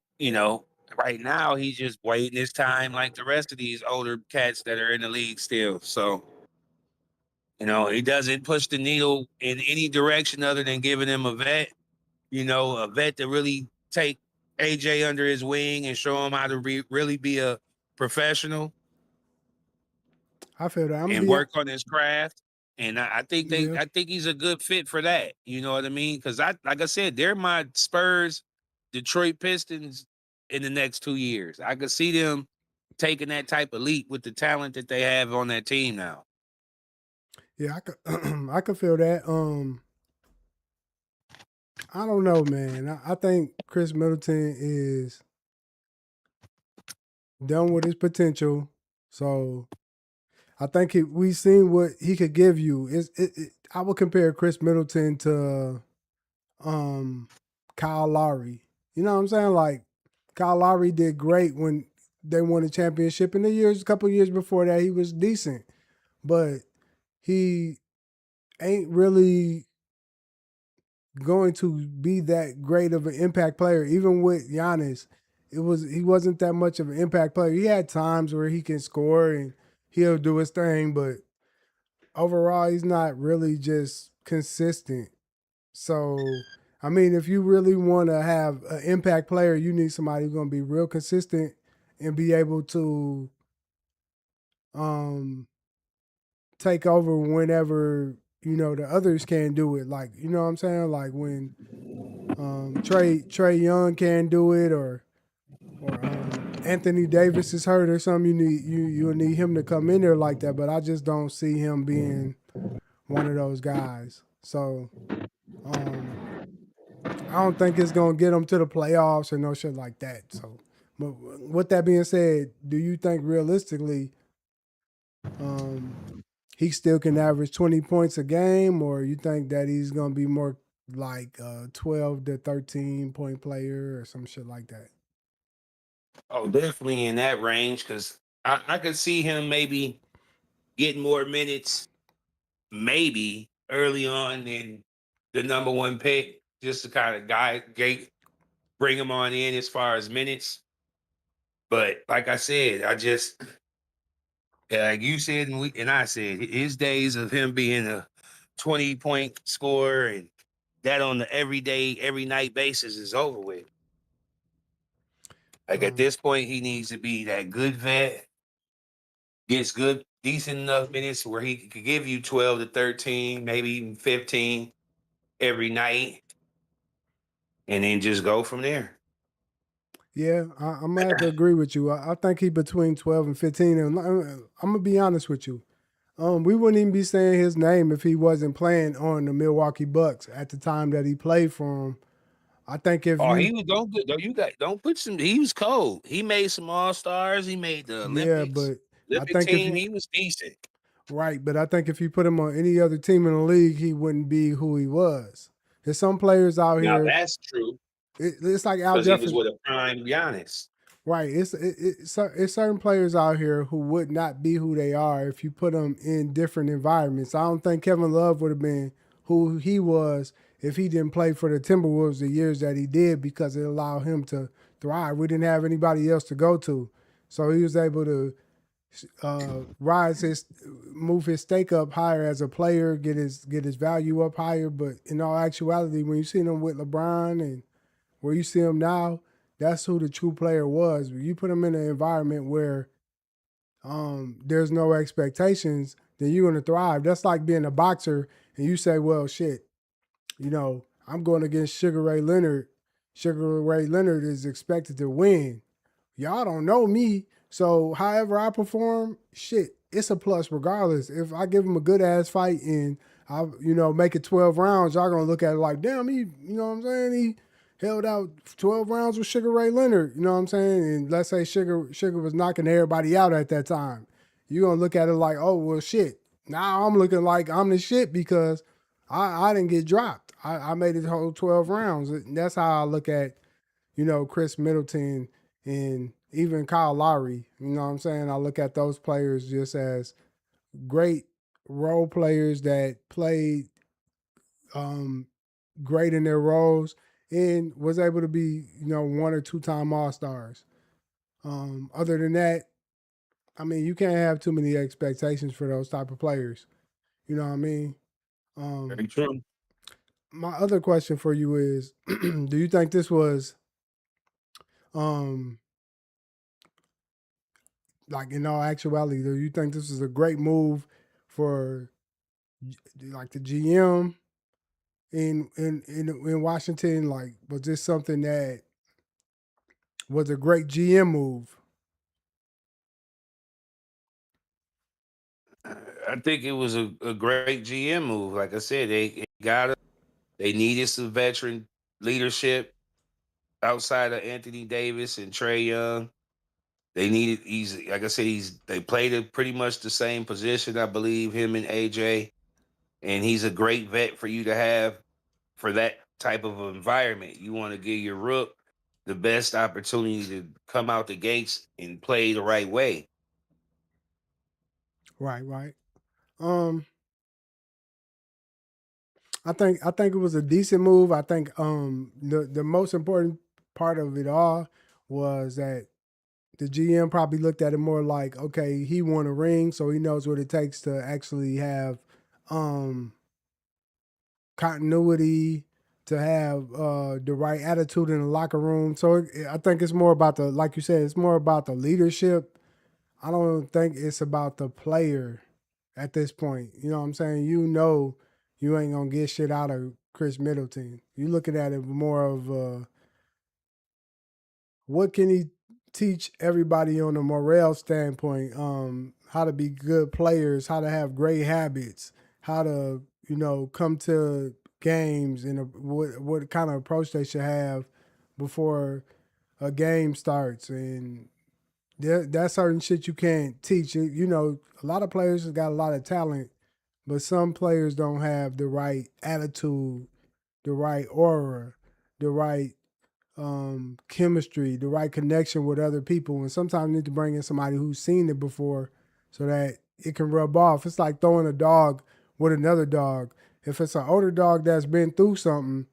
right now he's just waiting his time like the rest of these older cats that are in the league still. So, he doesn't push the needle in any direction other than giving him a vet to really take AJ under his wing and show him how to really be a professional I feel that. I'm gonna and be work on his craft. And yeah. I think he's a good fit for that. You know what I mean? Because like I said, they're my Spurs, Detroit Pistons in the next 2 years. I could see them taking that type of leap with the talent that they have on that team now. Yeah, I could I could feel that. I don't know, man. I think Chris Middleton is done with his potential. So I think we seen what he could give you. I would compare Chris Middleton to um, Kyle Lowry. You know what I'm saying? Like Kyle Lowry did great when they won a championship. In a couple years before that, he was decent, but he ain't really going to be that great of an impact player. Even with Giannis, he wasn't that much of an impact player. He had times where he can score and he'll do his thing, but overall, he's not really just consistent. So, I mean, if you really want to have an impact player, you need somebody who's going to be real consistent and be able to um, take over whenever the others can't do it. Like you know what I'm saying? Like when Trey Young can't do it, or Anthony Davis is hurt or something. You'll need him to come in there like that. But I just don't see him being one of those guys. So I don't think it's gonna get him to the playoffs or no shit like that. So, but with that being said, do you think realistically um, he still can average 20 points a game, or you think that he's gonna be more like a 12 to 13 point player or some shit like that? Oh, definitely in that range because I could see him maybe getting more minutes, maybe early on in the number one pick, just to kind of bring him on in as far as minutes. But like I said, like you said, and I said, his days of him being a 20-point scorer and that on the every night basis is over with. Like at Um, this point, he needs to be that good vet, gets good, decent enough minutes where he could give you 12 to 13, maybe even 15 every night, and then just go from there. yeah, I'm gonna have to agree with you. I think he between 12 and 15. And I'm gonna be honest with you. We wouldn't even be saying his name if he wasn't playing on the Milwaukee Bucks at the time that he played for him. I think if Oh, you, he was don't put some. He was cold. He made some All Stars. He made the yeah, Olympics, but I Olympic think if team. you, He was decent. right, but I think if you put him on any other team in the league, he wouldn't be who he was. There's some players out Now here. that's true It's like Al because he was Jefferson. with a prime Giannis. Right. It's certain players out here who would not be who they are if you put them in different environments. I don't think Kevin Love would have been who he was if he didn't play for the Timberwolves the years that he did because it allowed him to thrive. We didn't have anybody else to go to, so he was able to move his stake up higher as a player, get his value up higher. But in all actuality, when you see him with LeBron and where you see him now, that's who the true player was. You put him in an environment where there's no expectations, then you're gonna thrive. That's like being a boxer and you say, well, shit, I'm going against Sugar Ray Leonard. Sugar Ray Leonard is expected to win. Y'all don't know me. So however I perform, shit, it's a plus regardless. If I give him a good ass fight and I, make it 12 rounds, y'all gonna look at it like, damn, you know what I'm saying? He held out 12 rounds with Sugar Ray Leonard, you know what I'm saying? And let's say Sugar was knocking everybody out at that time. You're gonna look at it like, oh well shit. Now I'm looking like I'm the shit because I didn't get dropped. I made it whole 12 rounds. And that's how I look at, Chris Middleton and even Kyle Lowry. You know what I'm saying? I look at those players just as great role players that played um, great in their roles and was able to be, one or two time All Stars. Other than that, I mean, you can't have too many expectations for those type of players. You know what I mean? Very Um, true. my other question for you is, do you think this was um, like in all actuality, do you think this is a great move for like the GM in Washington? Like, was this something that was a great GM move? I think it was a great GM move. Like I said, they needed some veteran leadership outside of Anthony Davis and Trey Young. They needed he's like I said, they played at pretty much the same position, I believe, him and AJ. And he's a great vet for you to have for that type of environment. You want to give your rook the best opportunity to come out the gates and play the right way. Right, right. Um, I think it was a decent move. I think the most important part of it all was that the GM probably looked at it more like, okay, he won a ring, so he knows what it takes to actually have um continuity, to have the right attitude in the locker room. So I think it's more about like you said, it's more about the leadership. I don't think it's about the player at this point. You know what I'm saying? You ain't gonna get shit out of Chris Middleton. You looking at it more of what can he teach everybody on a morale standpoint? How to be good players, how to have great habits, how to come to games, and what kind of approach they should have before a game starts. And that's certain shit you can't teach. A lot of players have got a lot of talent, but some players don't have the right attitude, the right aura, the right chemistry, the right connection with other people. And sometimes you need to bring in somebody who's seen it before so that it can rub off. It's like throwing a dog with another dog. If it's an older dog that's been through something,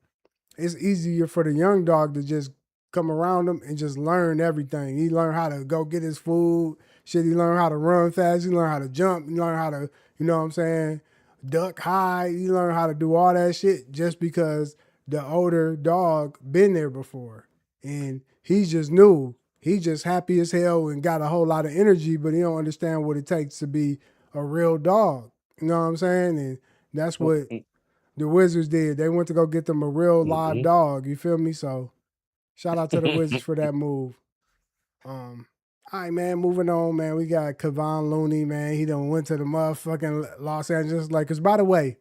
it's easier for the young dog to just come around him and just learn everything. He learned how to go get his food. Shit, he learned how to run fast. He learned how to jump. He learned how to, you know what I'm saying, duck high. He learned how to do all that shit just because the older dog been there before. And he's just new. He's just happy as hell and got a whole lot of energy, but he don't understand what it takes to be a real dog. You know what I'm saying? And that's what the Wizards did. They went to go get them a real live dog. You feel me? So shout out to the Wizards for that move. Um, All right, man. Moving on, man. We got Kevon Looney, man. He done went to the motherfucking Los Angeles Lakers. By the way,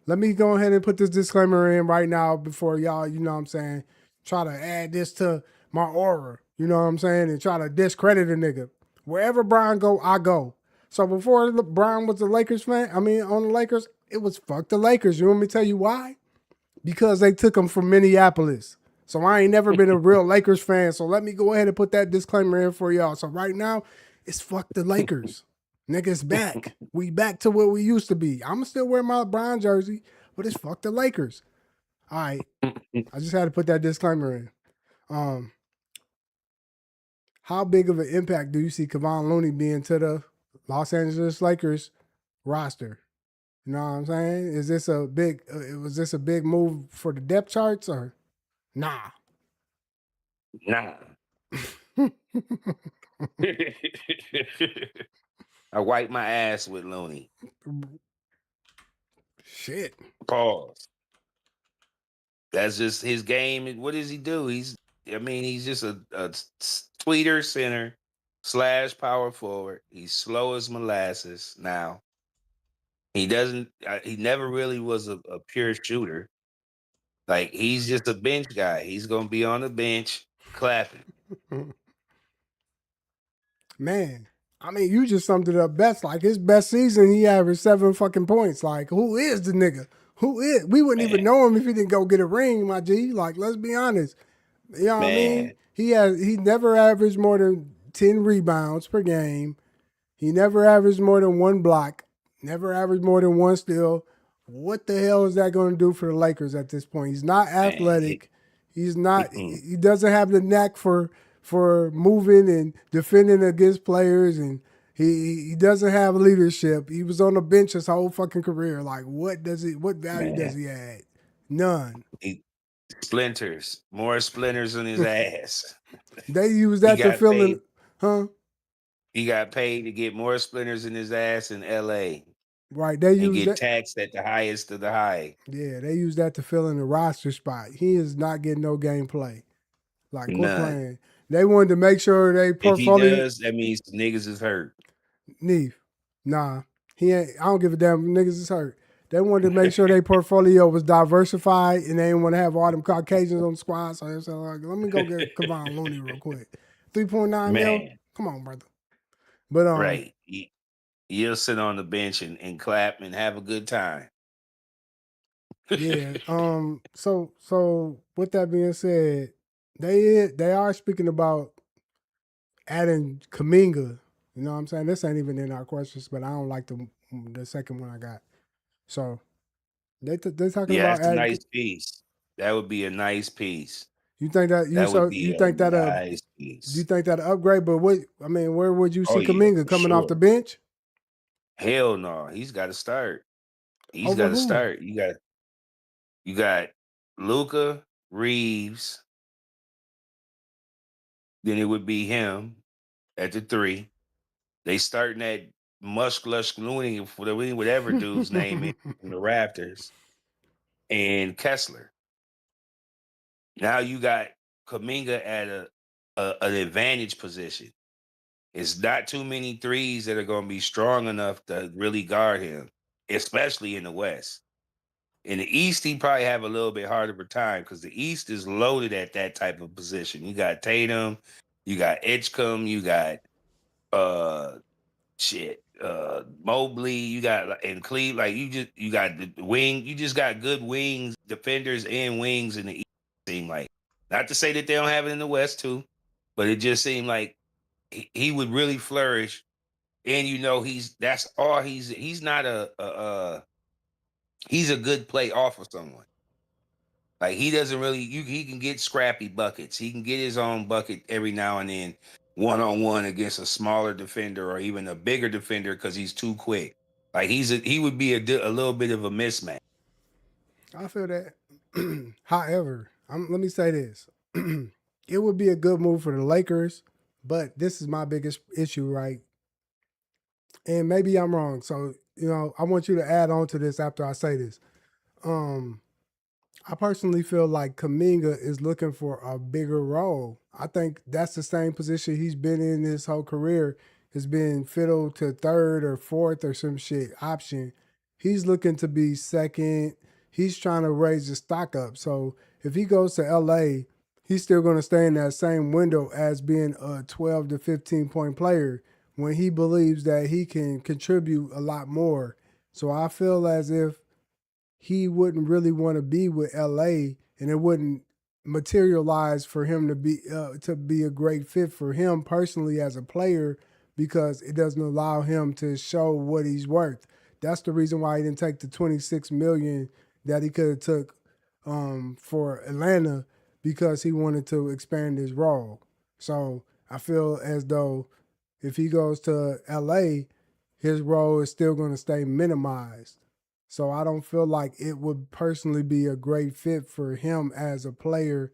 let me go ahead and put this disclaimer in right now before y'all, you know what I'm saying, try to add this to my aura, you know what I'm saying, and try to discredit a nigga. Wherever Brian go, I go. So before Brian was a Lakers fan, on the Lakers, it was fuck the Lakers. You want me to tell you why? Because they took him from Minneapolis. So I ain't never been a real Lakers fan. So let me go ahead and put that disclaimer in for y'all. So right now, it's fuck the Lakers. Niggas back. We back to what we used to be. I'ma still wear my Brown jersey, but it's fuck the Lakers. All right. I just had to put that disclaimer in. How big of an impact do you see Kevon Looney being to the Los Angeles Lakers roster? You know what I'm saying? Is this a big? Was this a big move for the depth charts or nah? Nah. I wipe my ass with Looney. Shit. Pause. That's just his game. What does he do? He's just a tweeter center / power forward. He's slow as molasses now. He doesn't. He never really was a pure shooter. Like he's just a bench guy. He's gonna be on the bench clapping. Man, you just summed it up best. Like his best season, he averaged 7 fucking points. Like, who is the nigga? Who is? We wouldn't even know him if he didn't go get a ring, my G. Like, let's be honest. You know what I mean? He never averaged more than 10 rebounds per game. He never averaged more than 1 block. Never averaged more than 1 steal. What the hell is that going to do for the Lakers at this point? He's not athletic. He's not. He doesn't have the knack for moving and defending against players, and he doesn't have leadership. He was on the bench his whole fucking career. Like, what value does he add? None. More splinters on his ass. They use that to fill in, huh? He got paid to get more splinters in his ass in L.A. Right, they and use get that. taxed at the highest of the high. Yeah, they use that to fill in the roster spot. He is not getting no gameplay. Like, quit playing. They wanted to make sure they portfolio. If he does, that means niggas is hurt. Neef, nah, he ain't. I don't give a damn if niggas is hurt. They wanted to make sure their portfolio was diversified, and they didn't want to have all them Caucasians on the squad. So they said, like, let me go get Kevon Looney real quick. 3.9 mil. Come on, brother. But right, you'll sit on the bench and clap and have a good time. Yeah. So with that being said, they are speaking about adding Kaminga. You know what I'm saying? This ain't even in our questions, but I don't like the second one I got. So they're talking about that's a adding. nice piece. That would be a nice piece. You think that That would be you think that nice piece. Do you think that upgrade? But where would you see Kaminga coming off the bench? Hell no, he's got to start. He's Over got to who? start. You got Luka, Reeves. Then it would be him at the 3. They starting at Musklush Looney, whatever dude's name is from the Raptors, and Kessler. Now you got Kaminga at an advantage position. It's not too many threes that are going to be strong enough to really guard him, especially in the West. In the East, he probably have a little bit harder of a time because the East is loaded at that type of position. You got Tatum, you got Edgecombe, you got Mobley, you got and Cleve, like you got the wing, you just got good wings, defenders and wings in the East. Seem like, not to say that they don't have it in the West too, but it just seemed like he would really flourish. And he's not he's a good play off of someone. Like he doesn't really he can get scrappy buckets. He can get his own bucket every now and then, 1-on-1 against a smaller defender or even a bigger defender because he's too quick. Like he would be a little bit of a mismatch. I feel that. However, let me say this: it would be a good move for the Lakers, but this is my biggest issue, right? And maybe I'm wrong. So I want you to add on to this after I say this. I personally feel like Kaminga is looking for a bigger role. I think that's the same position he's been in his whole career. Has been fiddle to third or fourth or some shit option. He's looking to be second. He's trying to raise the stock up. So if he goes to LA, he's still going to stay in that same window as being a 12 to 15 point player when he believes that he can contribute a lot more. So I feel as if he wouldn't really want to be with LA, and it wouldn't materialize for him to be a great fit for him personally as a player because it doesn't allow him to show what he's worth. That's the reason why he didn't take the 26 million that he could have took for Atlanta because he wanted to expand his role. So I feel as though if he goes to LA, his role is still going to stay minimized. So I don't feel like it would personally be a great fit for him as a player,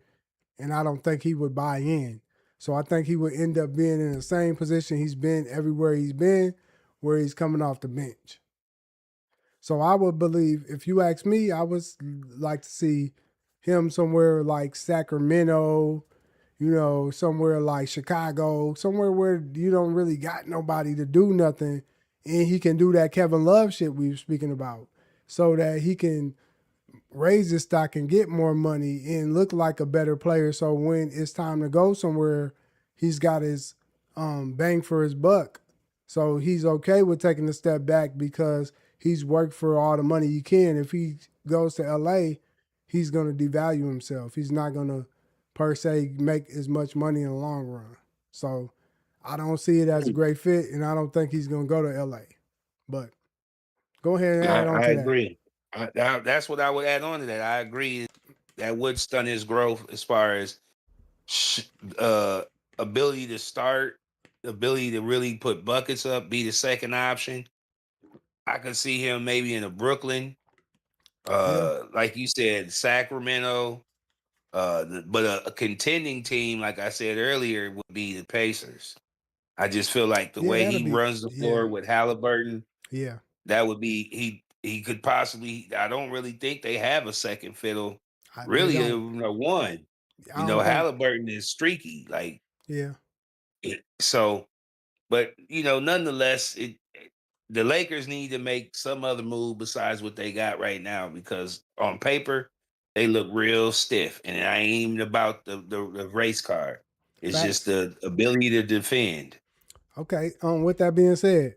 and I don't think he would buy in. So I think he would end up being in the same position he's been everywhere he's been, where he's coming off the bench. So I would believe, if you ask me, I would like to see him somewhere like Sacramento, somewhere like Chicago, somewhere where you don't really got nobody to do nothing, and he can do that Kevin Love shit we were speaking about, so that he can raise his stock and get more money and look like a better player. So when it's time to go somewhere, he's got his bang for his buck. So he's okay with taking a step back because he's worked for all the money he can. If he goes to LA, he's going to devalue himself. He's not going to per se make as much money in the long run. So I don't see it as a great fit, and I don't think he's going to go to LA. But go ahead and add on I to that. agree. That's what I would add on to that. I agree. That would stun his growth as far as uh, ability to start, ability to really put buckets up, be the second option. I could see him maybe in a Brooklyn, Yeah, like you said, Sacramento. But a contending team, like I said earlier, would be the Pacers. I just feel like the yeah, way that'll he be runs the yeah, floor with Halliburton, yeah. that would be he could possibly. I don't really think they have a second fiddle. They Really, don't. one. I don't think. Halliburton is streaky, like Yeah, so. But nonetheless, the Lakers need to make some other move besides what they got right now because on paper they look real stiff, and I ain't even about the race car. It's just facts. the ability to defend. Okay. With that being said,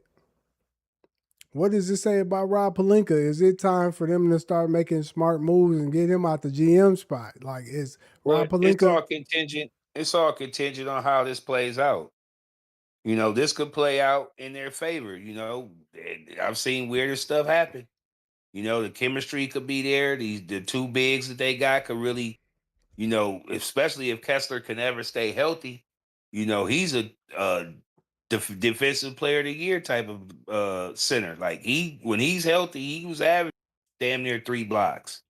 what does it say about Rob Palinka? Is it time for them to start making smart moves and get him out the GM spot? Like, is Rob But it's Palinka? all contingent. It's all contingent on how this plays out. This could play out in their favor. I've seen weirder stuff happen. The chemistry could be there. The two bigs that they got could really, especially if Kessler can ever stay healthy. He's a defensive player of the year type of center. Like when he's healthy, he was averaging damn near 3 blocks.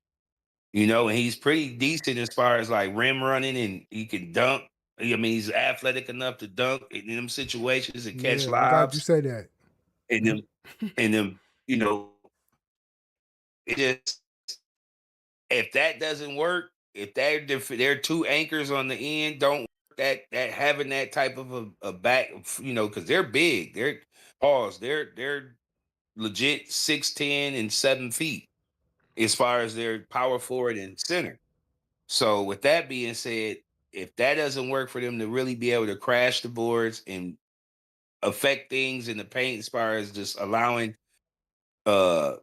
And he's pretty decent as far as like rim running, and he can dunk. I mean, he's athletic enough to dunk in them situations and catch Yeah, I'm glad you lobs. say that. And them, and them, it just if that doesn't work, if their two anchors on the end don't work, that having that type of a back, because they're big, they're legit 6'10" and 7 feet as far as their power forward and center. So with that being said, if that doesn't work for them to really be able to crash the boards and affect things in the paint as far as just allowing uh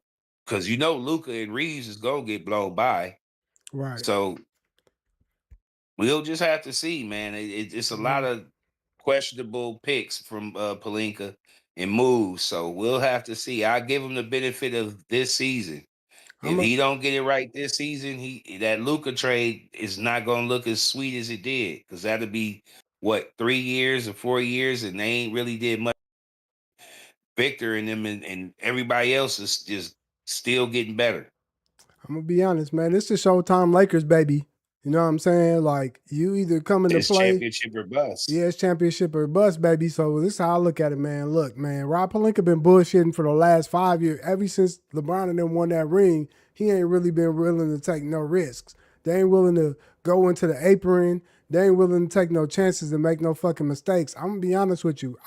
because Luca and Reeves is gonna get blown by. Right. So we'll just have to see, man. It's a lot Mhm. of questionable picks from Palinka and moves. So we'll have to see. I give him the benefit of this season. I'm If a, he don't get it right this season, that Luca trade is not gonna look as sweet as it did. Because that'll be what, 3 years or 4 years, and they ain't really did much. Victor and them and everybody else is just still getting better. I'm gonna be honest, man. This is Showtime Lakers, baby. You know what I'm saying? Like, you either come into It's play. championship or bust. Yeah, it's championship or bust, baby. So this is how I look at it, man. Look, man, Rob Palinka been bullshitting for the last 5 years. Ever since LeBron and them won that ring, he ain't really been willing to take no risks. They ain't willing to go into the apron. They ain't willing to take no chances and make no fucking mistakes. I'm gonna be honest with you.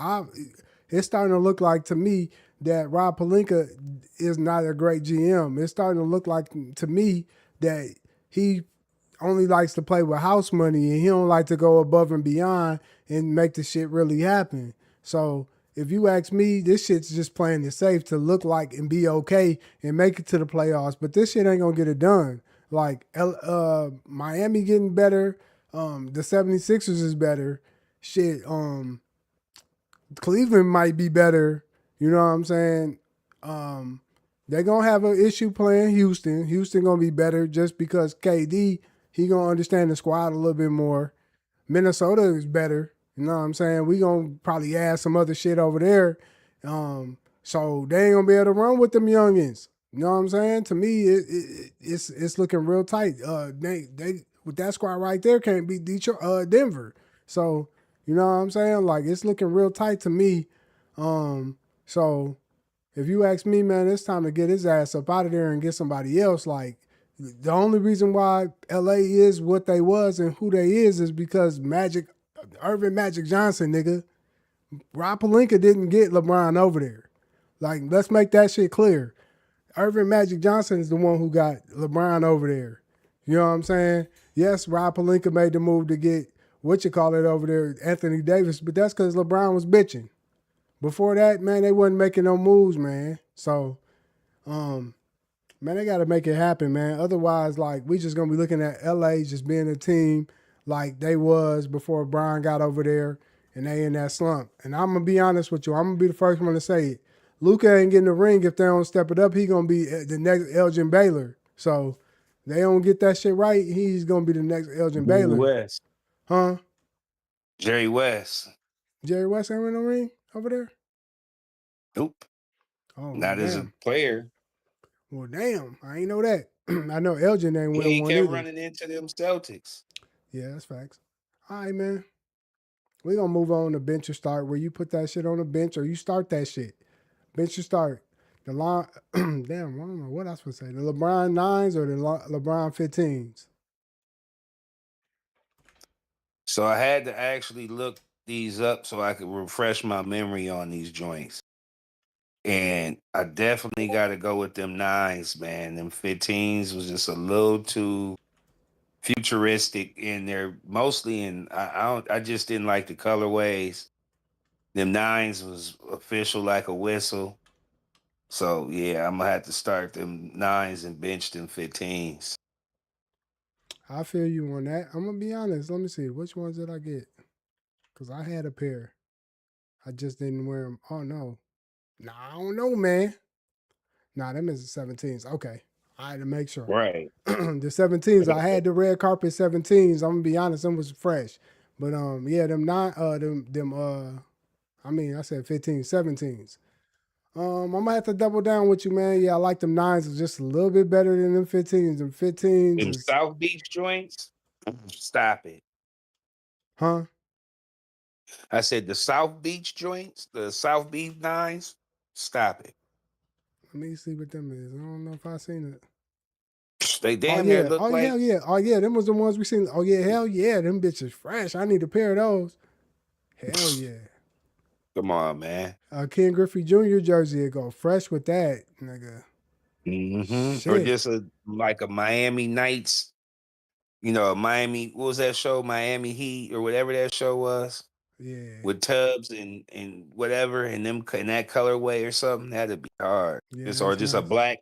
It's starting to look like to me that Rob Pelinka is not a great GM. It's starting to look like to me that he only likes to play with house money and he don't like to go above and beyond and make the shit really happen. So if you ask me, this shit's just playing it safe to look like and be okay and make it to the playoffs. But this shit ain't gonna get it done. Like Miami getting better, the 76ers is better. Shit, Cleveland might be better. You know what I'm saying? They're gonna have an issue playing Houston. Houston gonna be better just because KD he gonna understand the squad a little bit more. Minnesota is better. You know what I'm saying? We gonna probably add some other shit over there. So they ain't gonna be able to run with them youngins. You know what I'm saying? To me, it's looking real tight. They with that squad right there can't beat Detroit, Denver. So you know what I'm saying? Like it's looking real tight to me. So if you ask me, man, it's time to get his ass up out of there and get somebody else. Like the only reason why LA is what they was and who they is because Irvin Magic Johnson, nigga. Rob Pelinka didn't get LeBron over there. Like, let's make that shit clear. Irvin Magic Johnson is the one who got LeBron over there. You know what I'm saying? Yes, Rob Pelinka made the move to get over there, Anthony Davis, but that's because LeBron was bitching. Before that, man, they wasn't making no moves, man. So, man, they got to make it happen, man. Otherwise, like, we just going to be looking at LA just being a team like they was before Brian got over there and they in that slump. And I'm going to be honest with you. I'm going to be the first one to say it. Luka ain't getting the ring if they don't step it up. He going to be the next Elgin Baylor. So they don't get that shit right, he's going to be the next Elgin Baylor. West. Huh? Jerry West. Jerry West ain't in the ring over there? Nope. Oh, Not damn. as a player. Well, damn. I ain't know that. I know Elgin ain't win He one kept either. running into them Celtics. Yeah, that's facts. All right, man. We're going to move on to bench or start where you put that shit on the bench or you start that shit. Bench or start. The line, damn, I don't know what I was supposed to say. The LeBron 9s or the LeBron 15s? So I had to actually look these up so I could refresh my memory on these joints. And I definitely got to go with them 9s, man. Them 15s was just a little too futuristic in there, mostly in I just didn't like the colorways. Them 9s was official like a whistle. So yeah, I'm gonna have to start them 9s and bench them 15s. I feel you on that. I'm going to be honest. Let me see. Which ones did I get? Because I had a pair. I just didn't wear them. Oh, no. Nah, I don't know, man. Nah, them is the 17s. Okay. I had to make sure. Right. The 17s, I had the red carpet 17s. I'm gonna be honest, them was fresh. But yeah, them nine I mean I said 15s, 17s. I'm gonna have to double down with you, man. Yeah, I like them nines just a little bit better than them 15s. Them 15s Them is South Beach joints, stop it. huh? I said the South Beach joints, the South Beach 9s, stop it. Let me see what them is. I don't know if I seen it. They Oh damn near yeah, look oh like hell yeah, oh yeah, them was the ones we seen. Oh yeah, hell yeah, them bitches fresh. I need a pair of those. Hell yeah. come on, man. Ken Griffey Jr. jersey go fresh with that, nigga. Or Shit. just like a Miami Nights, Miami, what was that show? Miami Heat or whatever that show was Yeah. with Tubbs and whatever and them in that colorway or something. That'd be hard. Yeah, Just or that's just a nice. black.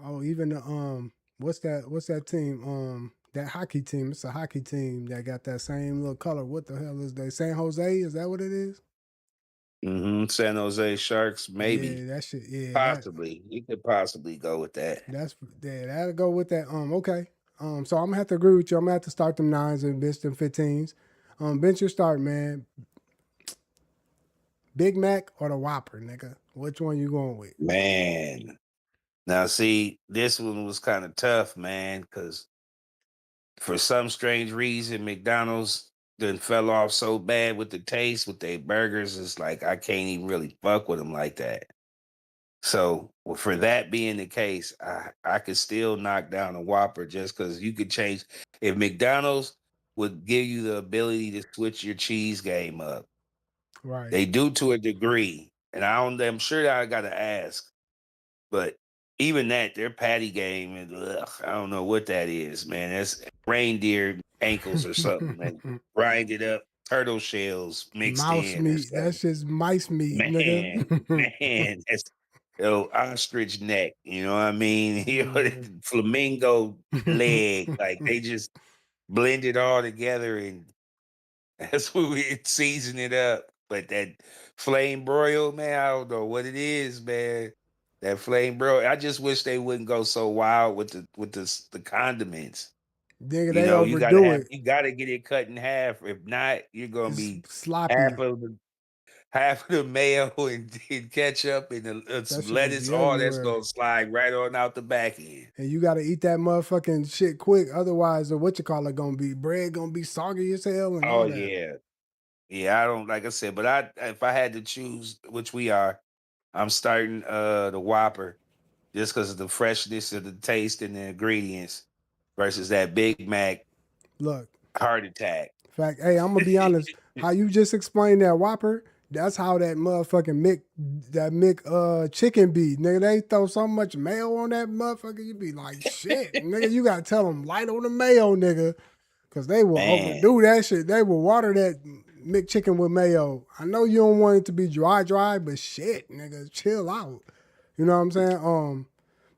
Oh, even the what's that team? That hockey team. It's a hockey team that got that same little color. What the hell is they? San Jose? Is that what it is? San Jose Sharks, Yeah, maybe. that shit. Yeah, Possibly. You could possibly go with that. that'll go with that. Okay. So I'm gonna have to agree with you. I'm gonna have to start them nines and bench them 15s. Bench your start, man. Big Mac or the Whopper, nigga? Which one you going with? Man. Now see, this one was kind of tough, man, because for some strange reason, McDonald's then fell off so bad with the taste with their burgers. It's like I can't even really fuck with them like that. So for that being the case, I could still knock down a Whopper just because you could change. If McDonald's would give you the ability to switch your cheese game up, Right. they do to a degree, and I'm sure that I got to ask, but even that, their patty game, and I don't know what that is, man. That's reindeer ankles or something, man. Grinded up turtle shells mixed Mouse in or meat. something. That's just mice meat, nigga. Man, that's ostrich neck. You know what I mean? You know, Yeah. flamingo leg. Like they just blend it all together, and that's what we season it up. But that flame broil, man, I don't know what it is, man. That flame broil. I just wish they wouldn't go so wild with the condiments. Nigga, You they know, overdo it. you gotta get it cut in half. If not, you're gonna It's be half sloppy. of the half of the mayo and ketchup and That some shit gonna lettuce, be all that's everywhere. gonna slide right on out the back end. And you gotta eat that motherfucking shit quick. Otherwise, the what you call it gonna be bread gonna be soggy as hell and Oh all that. yeah. Yeah, I don't like I said, but I if I had to choose, which we are, I'm starting the Whopper just because of the freshness of the taste and the ingredients versus that Big Mac Look, heart attack. fact, hey, I'm gonna be honest. How you just explained that Whopper, that's how that motherfucking Mick chicken be. Nigga, they throw so much mayo on that motherfucker, you be like, shit, nigga, you gotta tell them light on the mayo, nigga. Cause they will Man, overdo that shit. They will water that McChicken with mayo. I know you don't want it to be dry, but shit, nigga, chill out. You know what I'm saying?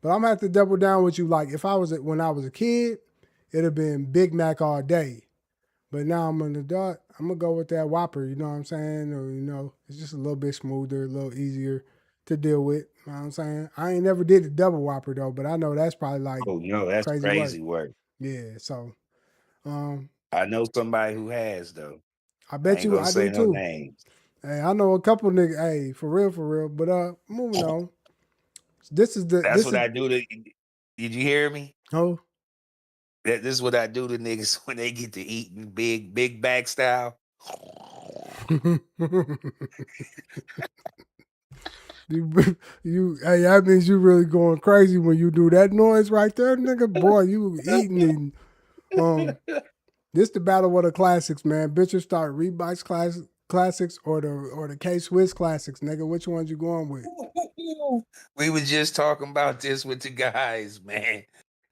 But I'm gonna have to double down with you. Like if I was when I was a kid, it'd have been Big Mac all day. But now I'm an adult. I'm gonna go with that Whopper. You know what I'm saying? Or it's just a little bit smoother, a little easier to deal with. You know what I'm saying? I ain't never did the double Whopper though, but I know that's probably like oh no, that's crazy work. crazy work. Yeah. So um, I know somebody who has though. I I bet ain't you gonna I say do no too. names. Hey, I know a couple niggas. Hey, for real, for real. But moving on. This is the That's this what is I do to. Did you hear me? oh. This is what I do to niggas when they get to eating big back style. Hey, that means you really going crazy when you do that noise right there, nigga. Boy, you eating and this the battle of the classics, man. Bitches start Reeboks classics or the K Swiss classics, nigga. Which ones you going with? We was just talking about this with the guys, man.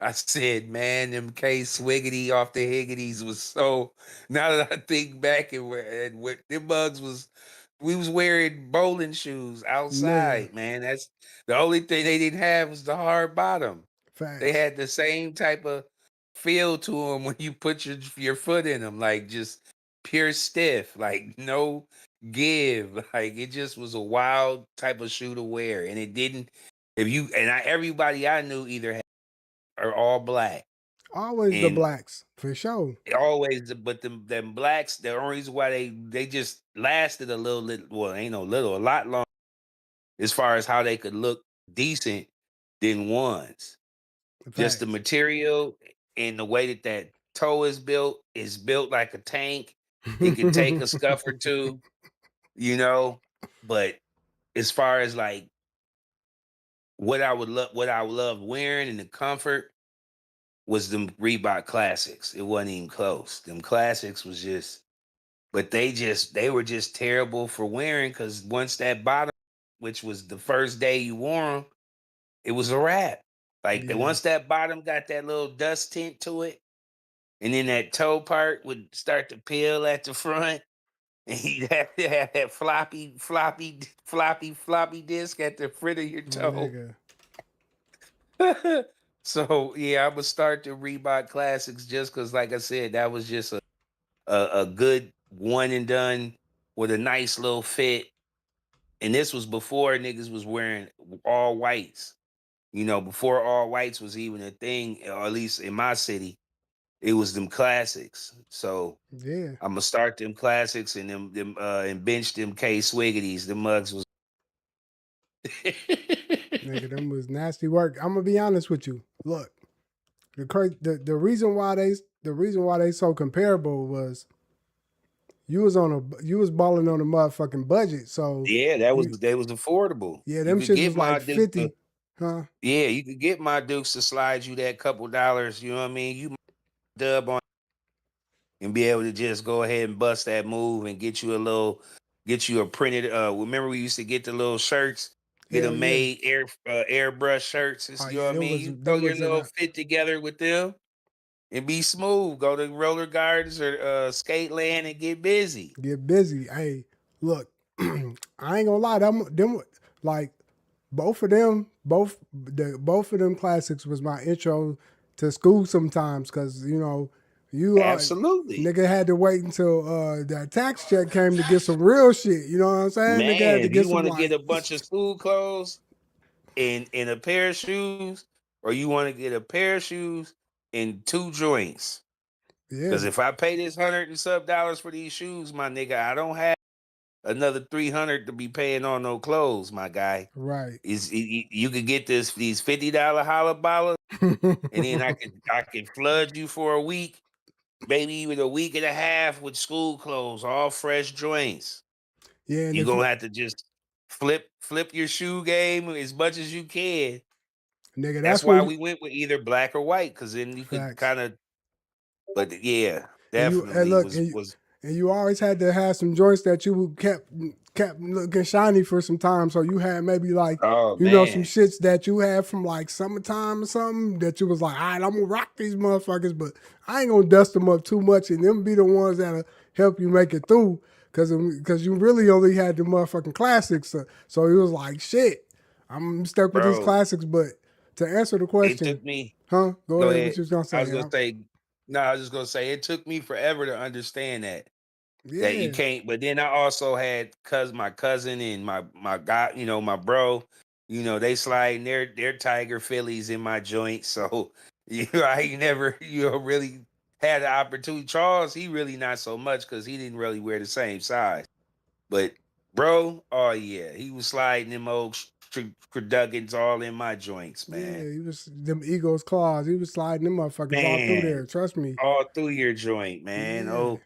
I said, man, them K Swiggity off the Higgities was so. Now that I think back and what them bugs was, we was wearing bowling shoes Nigga, outside, man. That's the only thing they didn't have was the hard bottom. They facts. had the same type of feel to them when you put your foot in them, like just pure stiff, like no give. Like it just was a wild type of shoe to wear, and it didn't. If you and everybody I knew either had are all black, Always the and blacks, for sure. always, but them blacks. The only reason why they just lasted a little, well, ain't no little, a lot long as far as how they could look decent than ones. Just the Facts. material and the way that toe is built like a tank. It can take a scuff or two, you know. But as far as like what I would love wearing and the comfort was them Reebok classics. It wasn't even close. Them classics was just, but they were just terrible for wearing because once that bottom, which was the first day you wore them, it was a wrap. Like Yeah, once that bottom got that little dust tint to it, and then that toe part would start to peel at the front, and he'd have to have that floppy disc at the front of your toe. nigga. So yeah, I would start the Reebok Classics just because, like I said, that was just a good one and done with a nice little fit. And this was before niggas was wearing all whites. You know, before all whites was even a thing, or at least in my city, it was them classics. So Yeah, I'm gonna start them classics and them and bench them K Swiggities. The mugs was nigga, them was nasty work. I'm gonna be honest with you. Look, the reason why they so comparable was you was balling on a motherfucking budget. So Yeah, you that was affordable. yeah, You them could shits get was my like Dukes 50, huh? yeah, you could get my Dukes to slide you that couple dollars, you know what I mean? You might dub on and be able to just go ahead and bust that move and get you a printed remember we used to get the little shirts, get Hell them yeah. made airbrush shirts, Oh you know yeah, what I mean? You throw them your was in little fit together with them and be smooth. Go to roller gardens or skate land and get busy. get busy. Hey, look, I ain't gonna lie, them like both of them classics was my intro to school sometimes, cause you know you Absolutely. nigga had to wait until that tax check came to get some real shit. You know what I'm saying? Nigga had Man, to if get you some want to get like a bunch of school clothes and a pair of shoes, or you want to get a pair of shoes and two joints. yeah, Because if I pay this $100 and some dollars for these shoes, my nigga, I don't have another 300 to be paying on no clothes, my guy. right. You could get these $50 holla ballers, and then I can flood you for a week, maybe even a week and a half with school clothes, all fresh joints. Yeah, and You if you gonna have to just flip your shoe game as much as you can. nigga, That's that's why when we went with either black or white, because then you could facts. kind of. But yeah, And you and definitely look, was. and you always had to have some joints that you kept looking shiny for some time. So you had maybe like, Oh you know, some man, shits that you had from like summertime or something that you was like, all right, I'm gonna rock these motherfuckers, but I ain't gonna dust them up too much, and them be the ones that'll help you make it through. Cause you really only had the motherfucking classics. So it was like shit. I'm stuck with these bro. classics, but to answer the It question, took me. huh? Go Go ahead. What ahead. you was gonna I say? was gonna say. No, I was just gonna say it took me forever to understand that you Yeah, can't. But then I also had my cousin and my guy, my bro, they slide their Tiger Phillies in my joint. So I ain't never really had the opportunity. Charles, he really not so much because he didn't really wear the same size. But bro, oh yeah, he was sliding them old Duggins all in my joints, man. yeah, he was them Eagles claws. He was sliding them motherfuckers all through Man, there. Trust me. all through your joint, man. Yeah, Oh,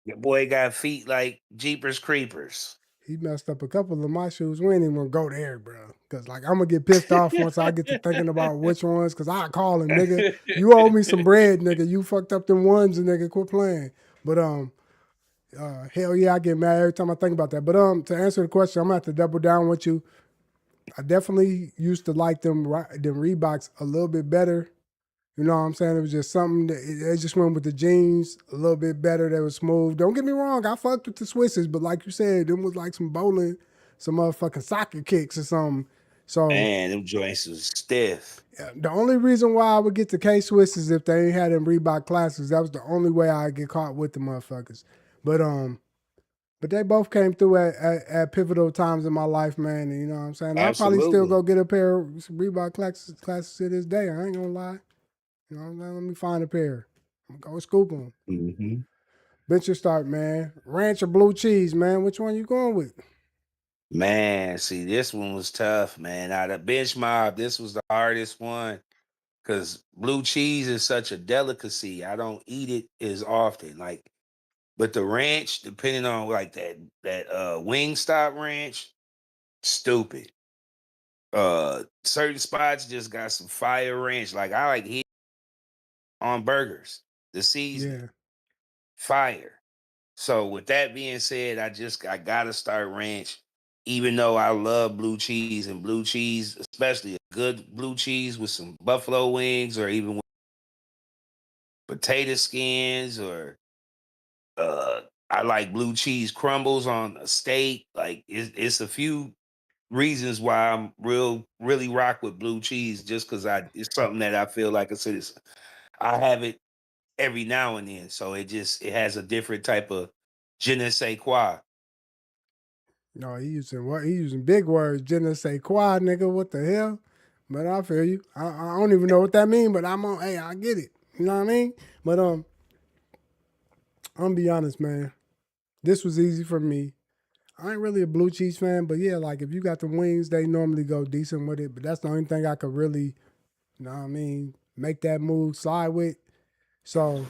your boy got feet like Jeepers Creepers. he messed up a couple of my shoes. We ain't even gonna go there, bro. Cause like I'm gonna get pissed off once I get to thinking about which ones. Cause I call him, nigga. You owe me some bread, nigga. You fucked up them ones, and nigga, quit playing. But hell yeah, I get mad every time I think about that. But to answer the question, I'm gonna have to double down with you. I definitely used to like them Reeboks a little bit better. You know what I'm saying? It was just something that it just went with the jeans a little bit better. They were smooth. Don't get me wrong, I fucked with the Swisses, but like you said, them was like some bowling, some motherfucking soccer kicks or something. So Man, them joints was stiff. yeah, the only reason why I would get the K Swisses if they ain't had them Reebok classics, that was the only way I'd get caught with the motherfuckers. But but they both came through at pivotal times in my life, man. And you know what I'm saying? I'll probably still Absolutely. go get a pair of Reebok classics to this day. I ain't gonna lie. You know what I'm saying? Let me find a pair. I'm gonna go scoop them. Hmm. Venture start, man. Ranch or blue cheese, man. Which one you going with? Man, see, this one was tough, man. Out of bench mob, this was the hardest one because blue cheese is such a delicacy. I don't eat it as often. Like, but the ranch, depending on like that wing stop ranch, stupid. Certain spots just got some fire ranch. Like I like heat on burgers, the seasoning, Yeah, fire. So with that being said, I gotta start ranch, even though I love blue cheese and blue cheese, especially a good blue cheese with some buffalo wings or even with potato skins or uh I like blue cheese crumbles on a steak. Like it's a few reasons why I'm really rock with blue cheese just because I it's something that I feel like a citizen. I have it every now and then, so it has a different type of je ne sais quoi. no, he using what? He using big words. Je ne sais quoi, nigga. What the hell? But I feel you. I don't even know what that mean, but I'm on. Hey, I get it. You know what I mean? But I'm gonna be honest, man. This was easy for me. I ain't really a blue cheese fan, but yeah, like if you got the wings, they normally go decent with it. But that's the only thing I could really, you know what I mean, make that move slide with. So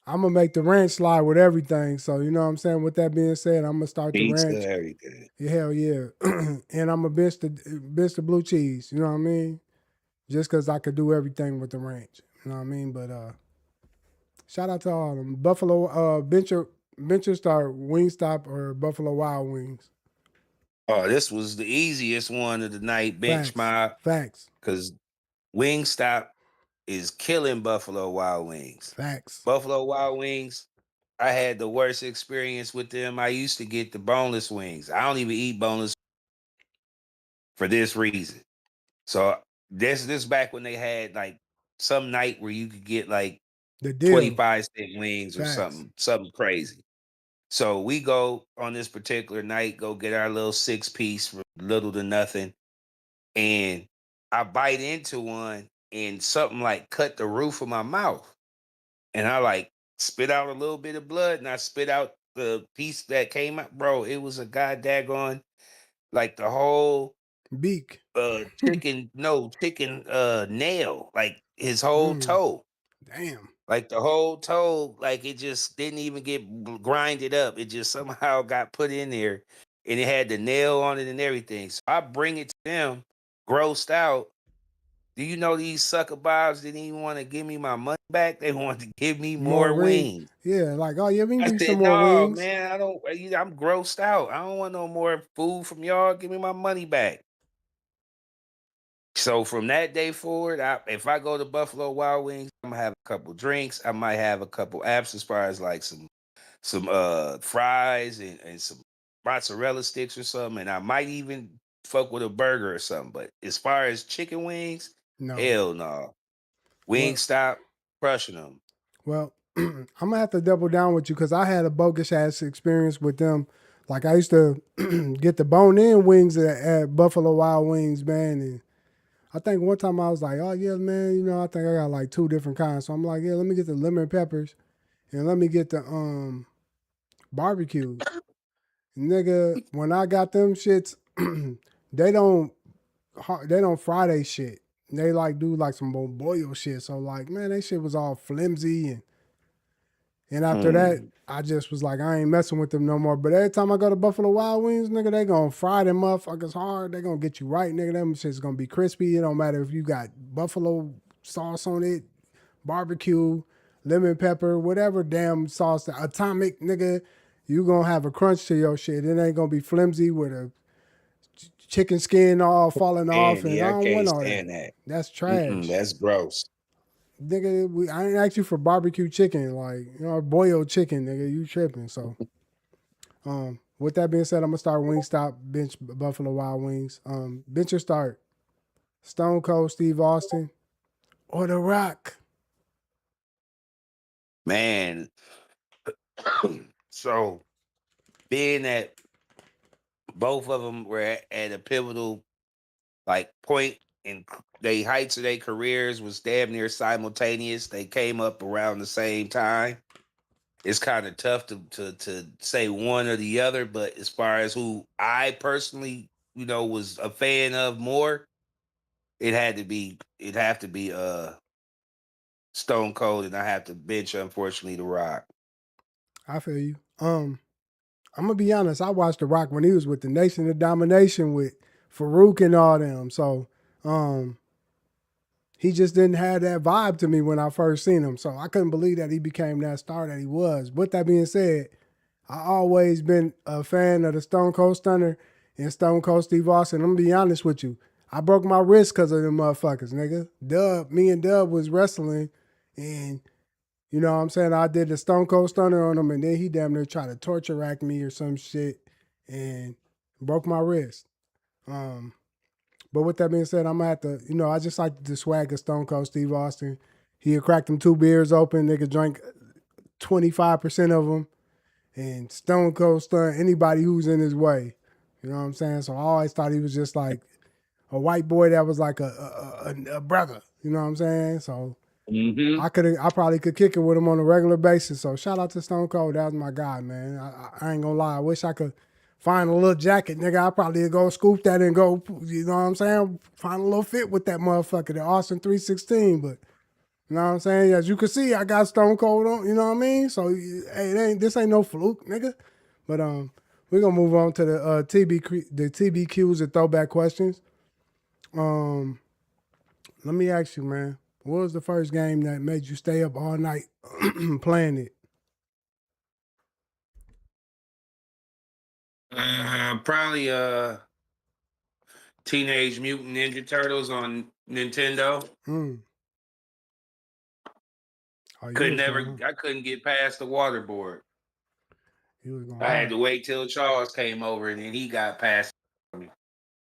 I'm gonna make the ranch slide with everything. So you know what I'm saying. With that being said, I'm gonna start the Pizza, ranch. everything. Yeah, hell yeah, and I'm gonna bench the blue cheese. You know what I mean? Just because I could do everything with the ranch. You know what I mean? But shout out to all of them. Buffalo Bencher start Wingstop or Buffalo Wild Wings. Oh, this was the easiest one of the night, bench Facts. mob, Facts. because Wingstop is killing Buffalo Wild Wings. Facts. Buffalo Wild Wings, I had the worst experience with them. I used to get the boneless wings. I don't even eat boneless for this reason. So this back when they had like some night where you could get like The deal. 25-cent wings or Facts. something crazy. So we go on this particular night, go get our little 6-piece for little to nothing. And I bite into one and something like cut the roof of my mouth. And I like spit out a little bit of blood and I spit out the piece that came out. Bro, it was a god daggone, like the whole Beak. chicken nail, like his whole Mm, toe. damn. Like the whole toe, like it just didn't even get grinded up. It just somehow got put in there and it had the nail on it and everything. So I bring it to them, grossed out. Do you know these sucker bobs didn't even want to give me my money back? They wanted to give me More more wings. wings. Yeah, like, oh yeah, we can I give you some said, more no, wings. man, I don't. I'm grossed out. I don't want no more food from y'all. Give me my money back. So from that day forward, if I go to Buffalo Wild Wings, I'm gonna have a couple drinks. I might have a couple apps as far as like some fries and some mozzarella sticks or something, and I might even fuck with a burger or something. But as far as chicken wings, No. hell no. Well, Wingstop crushing them. well, I'm gonna have to double down with you because I had a bogus ass experience with them. Like I used to get the bone in wings at Buffalo Wild Wings, man, and I think one time I was like, oh yeah, man, you know, I think I got like two different kinds. So I'm like, yeah, let me get the lemon peppers and let me get the barbecue. Nigga, when I got them shits, they don't they don't fry they shit. They like do like some boil shit. So like, man, that shit was all flimsy and after that, Mm. I just was like, I ain't messing with them no more. But every time I go to Buffalo Wild Wings, nigga, they gonna fry them motherfuckers hard. They gonna get you right, nigga. Them shit's gonna be crispy. It don't matter if you got buffalo sauce on it, barbecue, lemon pepper, whatever damn sauce, atomic, nigga. You gonna have a crunch to your shit. It ain't gonna be flimsy with a chicken skin all falling off, And and I yeah, I don't can't want all that. stand that. That's Mm-mm, trash. that's gross. Nigga, I ain't asked you for barbecue chicken, like, you know, boiled chicken, nigga. You tripping. So with that being said, I'm gonna start Wingstop, bench Buffalo Wild Wings. Bench or start Stone Cold Steve Austin or The Rock. Man, so being that both of them were at a pivotal like point in they heights of their careers was damn near simultaneous. They came up around the same time. It's kind of tough to say one or the other, but as far as who I personally, was a fan of more, it'd have to be Stone Cold, and I have to bench unfortunately The Rock. I feel you. I'm gonna be honest. I watched The Rock when he was with the Nation of Domination with Farouk and all them. So um, he just didn't have that vibe to me when I first seen him. So I couldn't believe that he became that star that he was. With that being said, I always been a fan of the Stone Cold Stunner and Stone Cold Steve Austin. I'm gonna be honest with you. I broke my wrist because of them motherfuckers, nigga. Me and Dub was wrestling, and you know what I'm saying? I did the Stone Cold Stunner on him, and then he damn near tried to torture rack me or some shit and broke my wrist. Um, but with that being said, I'm gonna have to, I just like the swag of Stone Cold Steve Austin. He had cracked them two beers open. They could drink 25% of them and Stone Cold Stun anybody who's in his way. You know what I'm saying? So I always thought he was just like a white boy that was like a brother. You know what I'm saying? So Mm-hmm. I probably could kick it with him on a regular basis. So shout out to Stone Cold. That was my guy, man. I ain't gonna lie. I wish I could find a little jacket, nigga. I probably go scoop that and go, you know what I'm saying? Find a little fit with that motherfucker, the Austin 316. But You know what I'm saying? As you can see, I got Stone Cold on. You know what I mean? So hey, this ain't no fluke, nigga. But we're gonna move on to the TBQs and throwback questions. Let me ask you, man. What was the first game that made you stay up all night playing it? Probably Teenage Mutant Ninja Turtles on Nintendo. Oh, you Could was never, going. I couldn't get past the waterboard. He was going I had hard. to wait till Charles came over and then he got past me.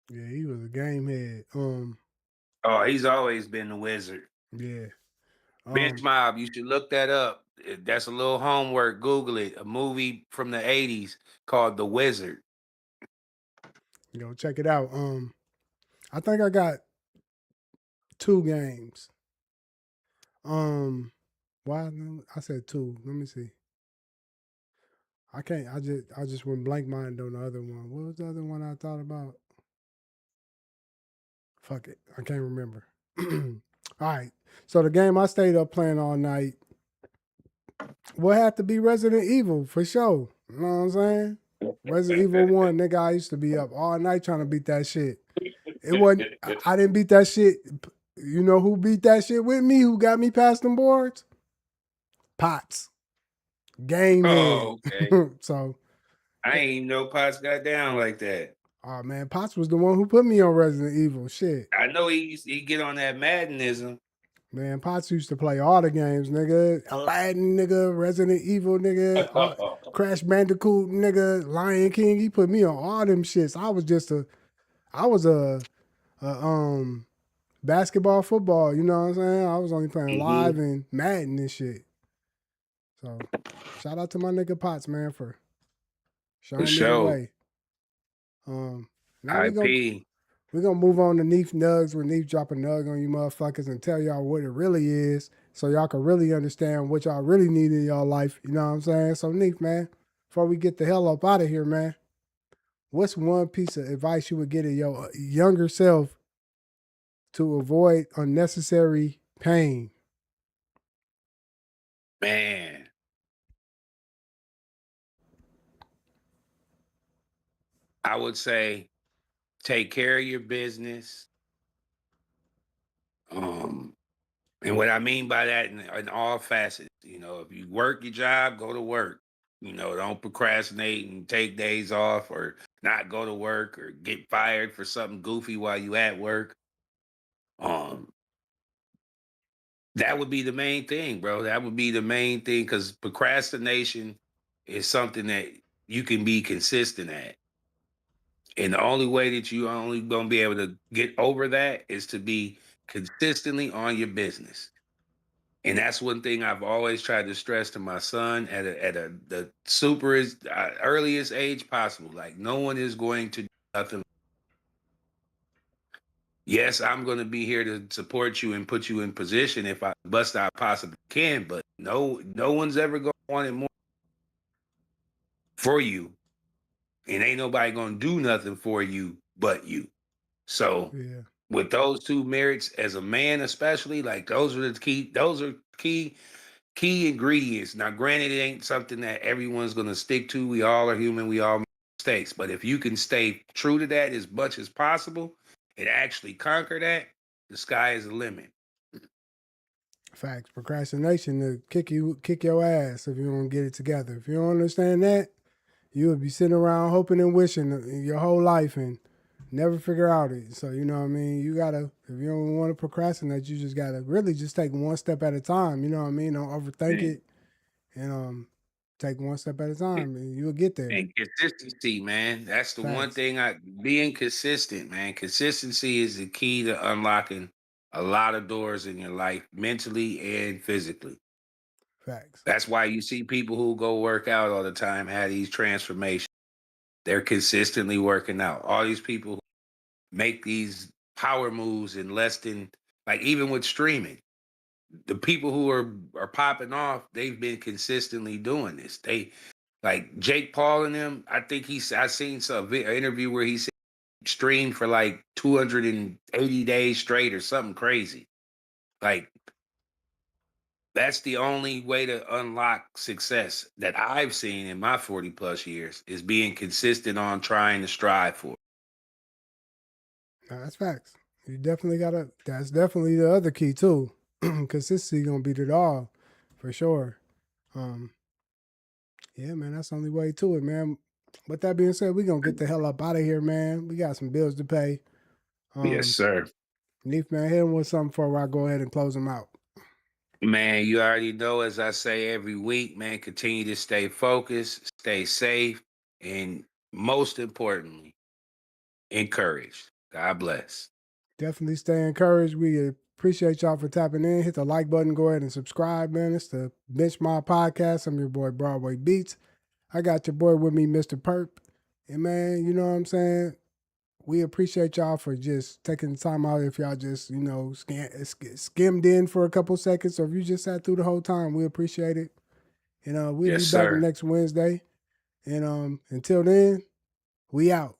Yeah, he was a game head. Oh, he's always been the wizard. Yeah. Bench Mob, you should look that up. That's a little homework. Google it. A movie from the 80s called The Wizard. Check it out. I think I got 2 games. Why I said 2. Let me see. I can't. I just went blank mind on the other one. What was the other one I thought about? Fuck it. I can't remember. All right. So the game I stayed up playing all night would have to be Resident Evil for sure. You know what I'm saying? Resident Evil 1, nigga, I used to be up all night trying to beat that shit. It wasn't, I didn't beat that shit. You know who beat that shit with me? Who got me past them boards? Potts. Game head. Oh, okay. So, I ain't even know Potts got down like that. oh man, Potts was the one who put me on Resident Evil. Shit. I know he get on that Maddenism. Man, Potts used to play all the games, nigga. Aladdin, nigga. Resident Evil, nigga. Crash Bandicoot, nigga. Lion King. He put me on all them shits. I was a basketball, football. You know what I'm saying? I was only playing live and Madden and shit. So, shout out to my nigga Potts, man, for showing me the way. Now IP. we're gonna move on to Neef Nugs where Neef drop a nug on you motherfuckers and tell y'all what it really is so y'all can really understand what y'all really need in y'all life. You know what I'm saying? So Neef, man, before we get the hell up out of here, man, what's one piece of advice you would get to your younger self to avoid unnecessary pain? Man. I would say take care of your business. And what I mean by that in all facets, if you work your job, go to work. Don't procrastinate and take days off or not go to work or get fired for something goofy while you at work. Um, that would be the main thing, bro. That would be the main thing because procrastination is something that you can be consistent at. And the only way that you only gonna be able to get over that is to be consistently on your business. And that's one thing I've always tried to stress to my son at the earliest age possible. Like no one is going to do nothing. Yes, I'm going to be here to support you and put you in position if I possibly can. But no one's ever going to want it more for you, and ain't nobody going to do nothing for you but you. So Yeah. with those two merits, as a man especially, like those are the key. Those are key ingredients. Now, granted, it ain't something that everyone's going to stick to. We all are human. We all make mistakes. But if you can stay true to that as much as possible and actually conquer that, the sky is the limit. Facts. Procrastination to kick your ass if you don't get it together. If you don't understand that, you would be sitting around hoping and wishing your whole life and never figure out it. So you know what I mean? You gotta, if you don't want to procrastinate, you just gotta really just take one step at a time. You know what I mean? Don't overthink it and take one step at a time and you'll get there. And consistency, man. That's the one Facts. thing being consistent, man. Consistency is the key to unlocking a lot of doors in your life, mentally and physically. Facts. That's why you see people who go work out all the time have these transformations. They're consistently working out. All these people who make these power moves in less than, like, even with streaming, the people who are popping off, they've been consistently doing this. They like Jake Paul and them. I seen an interview where he said he streamed for like 280 days straight or something crazy. Like That's the only way to unlock success that I've seen in my 40 plus years is being consistent on trying to strive for it. Nah, that's facts. You definitely gotta. That's definitely the other key too. Consistency gonna beat it all, for sure. Um, yeah, man, that's the only way to it, man. With that being said, we gonna get the hell up out of here, man. We got some bills to pay. Yes, Um, sir. Neef, man, hit him with something before I go ahead and close him out. Man, you already know, as I say every week, man, continue to stay focused, stay safe, and most importantly, encouraged. God bless. Definitely stay encouraged. We appreciate y'all for tapping in. Hit the like button. Go ahead and subscribe, man. It's the Benchmark Podcast. I'm your boy, Broadway Beats. I got your boy with me, Mr. Perp. And man, you know what I'm saying? We appreciate y'all for just taking the time out. If y'all just, skimmed in for a couple seconds, or if you just sat through the whole time, we appreciate it. And we'll Yes, be back sir. next Wednesday. And until then, we out.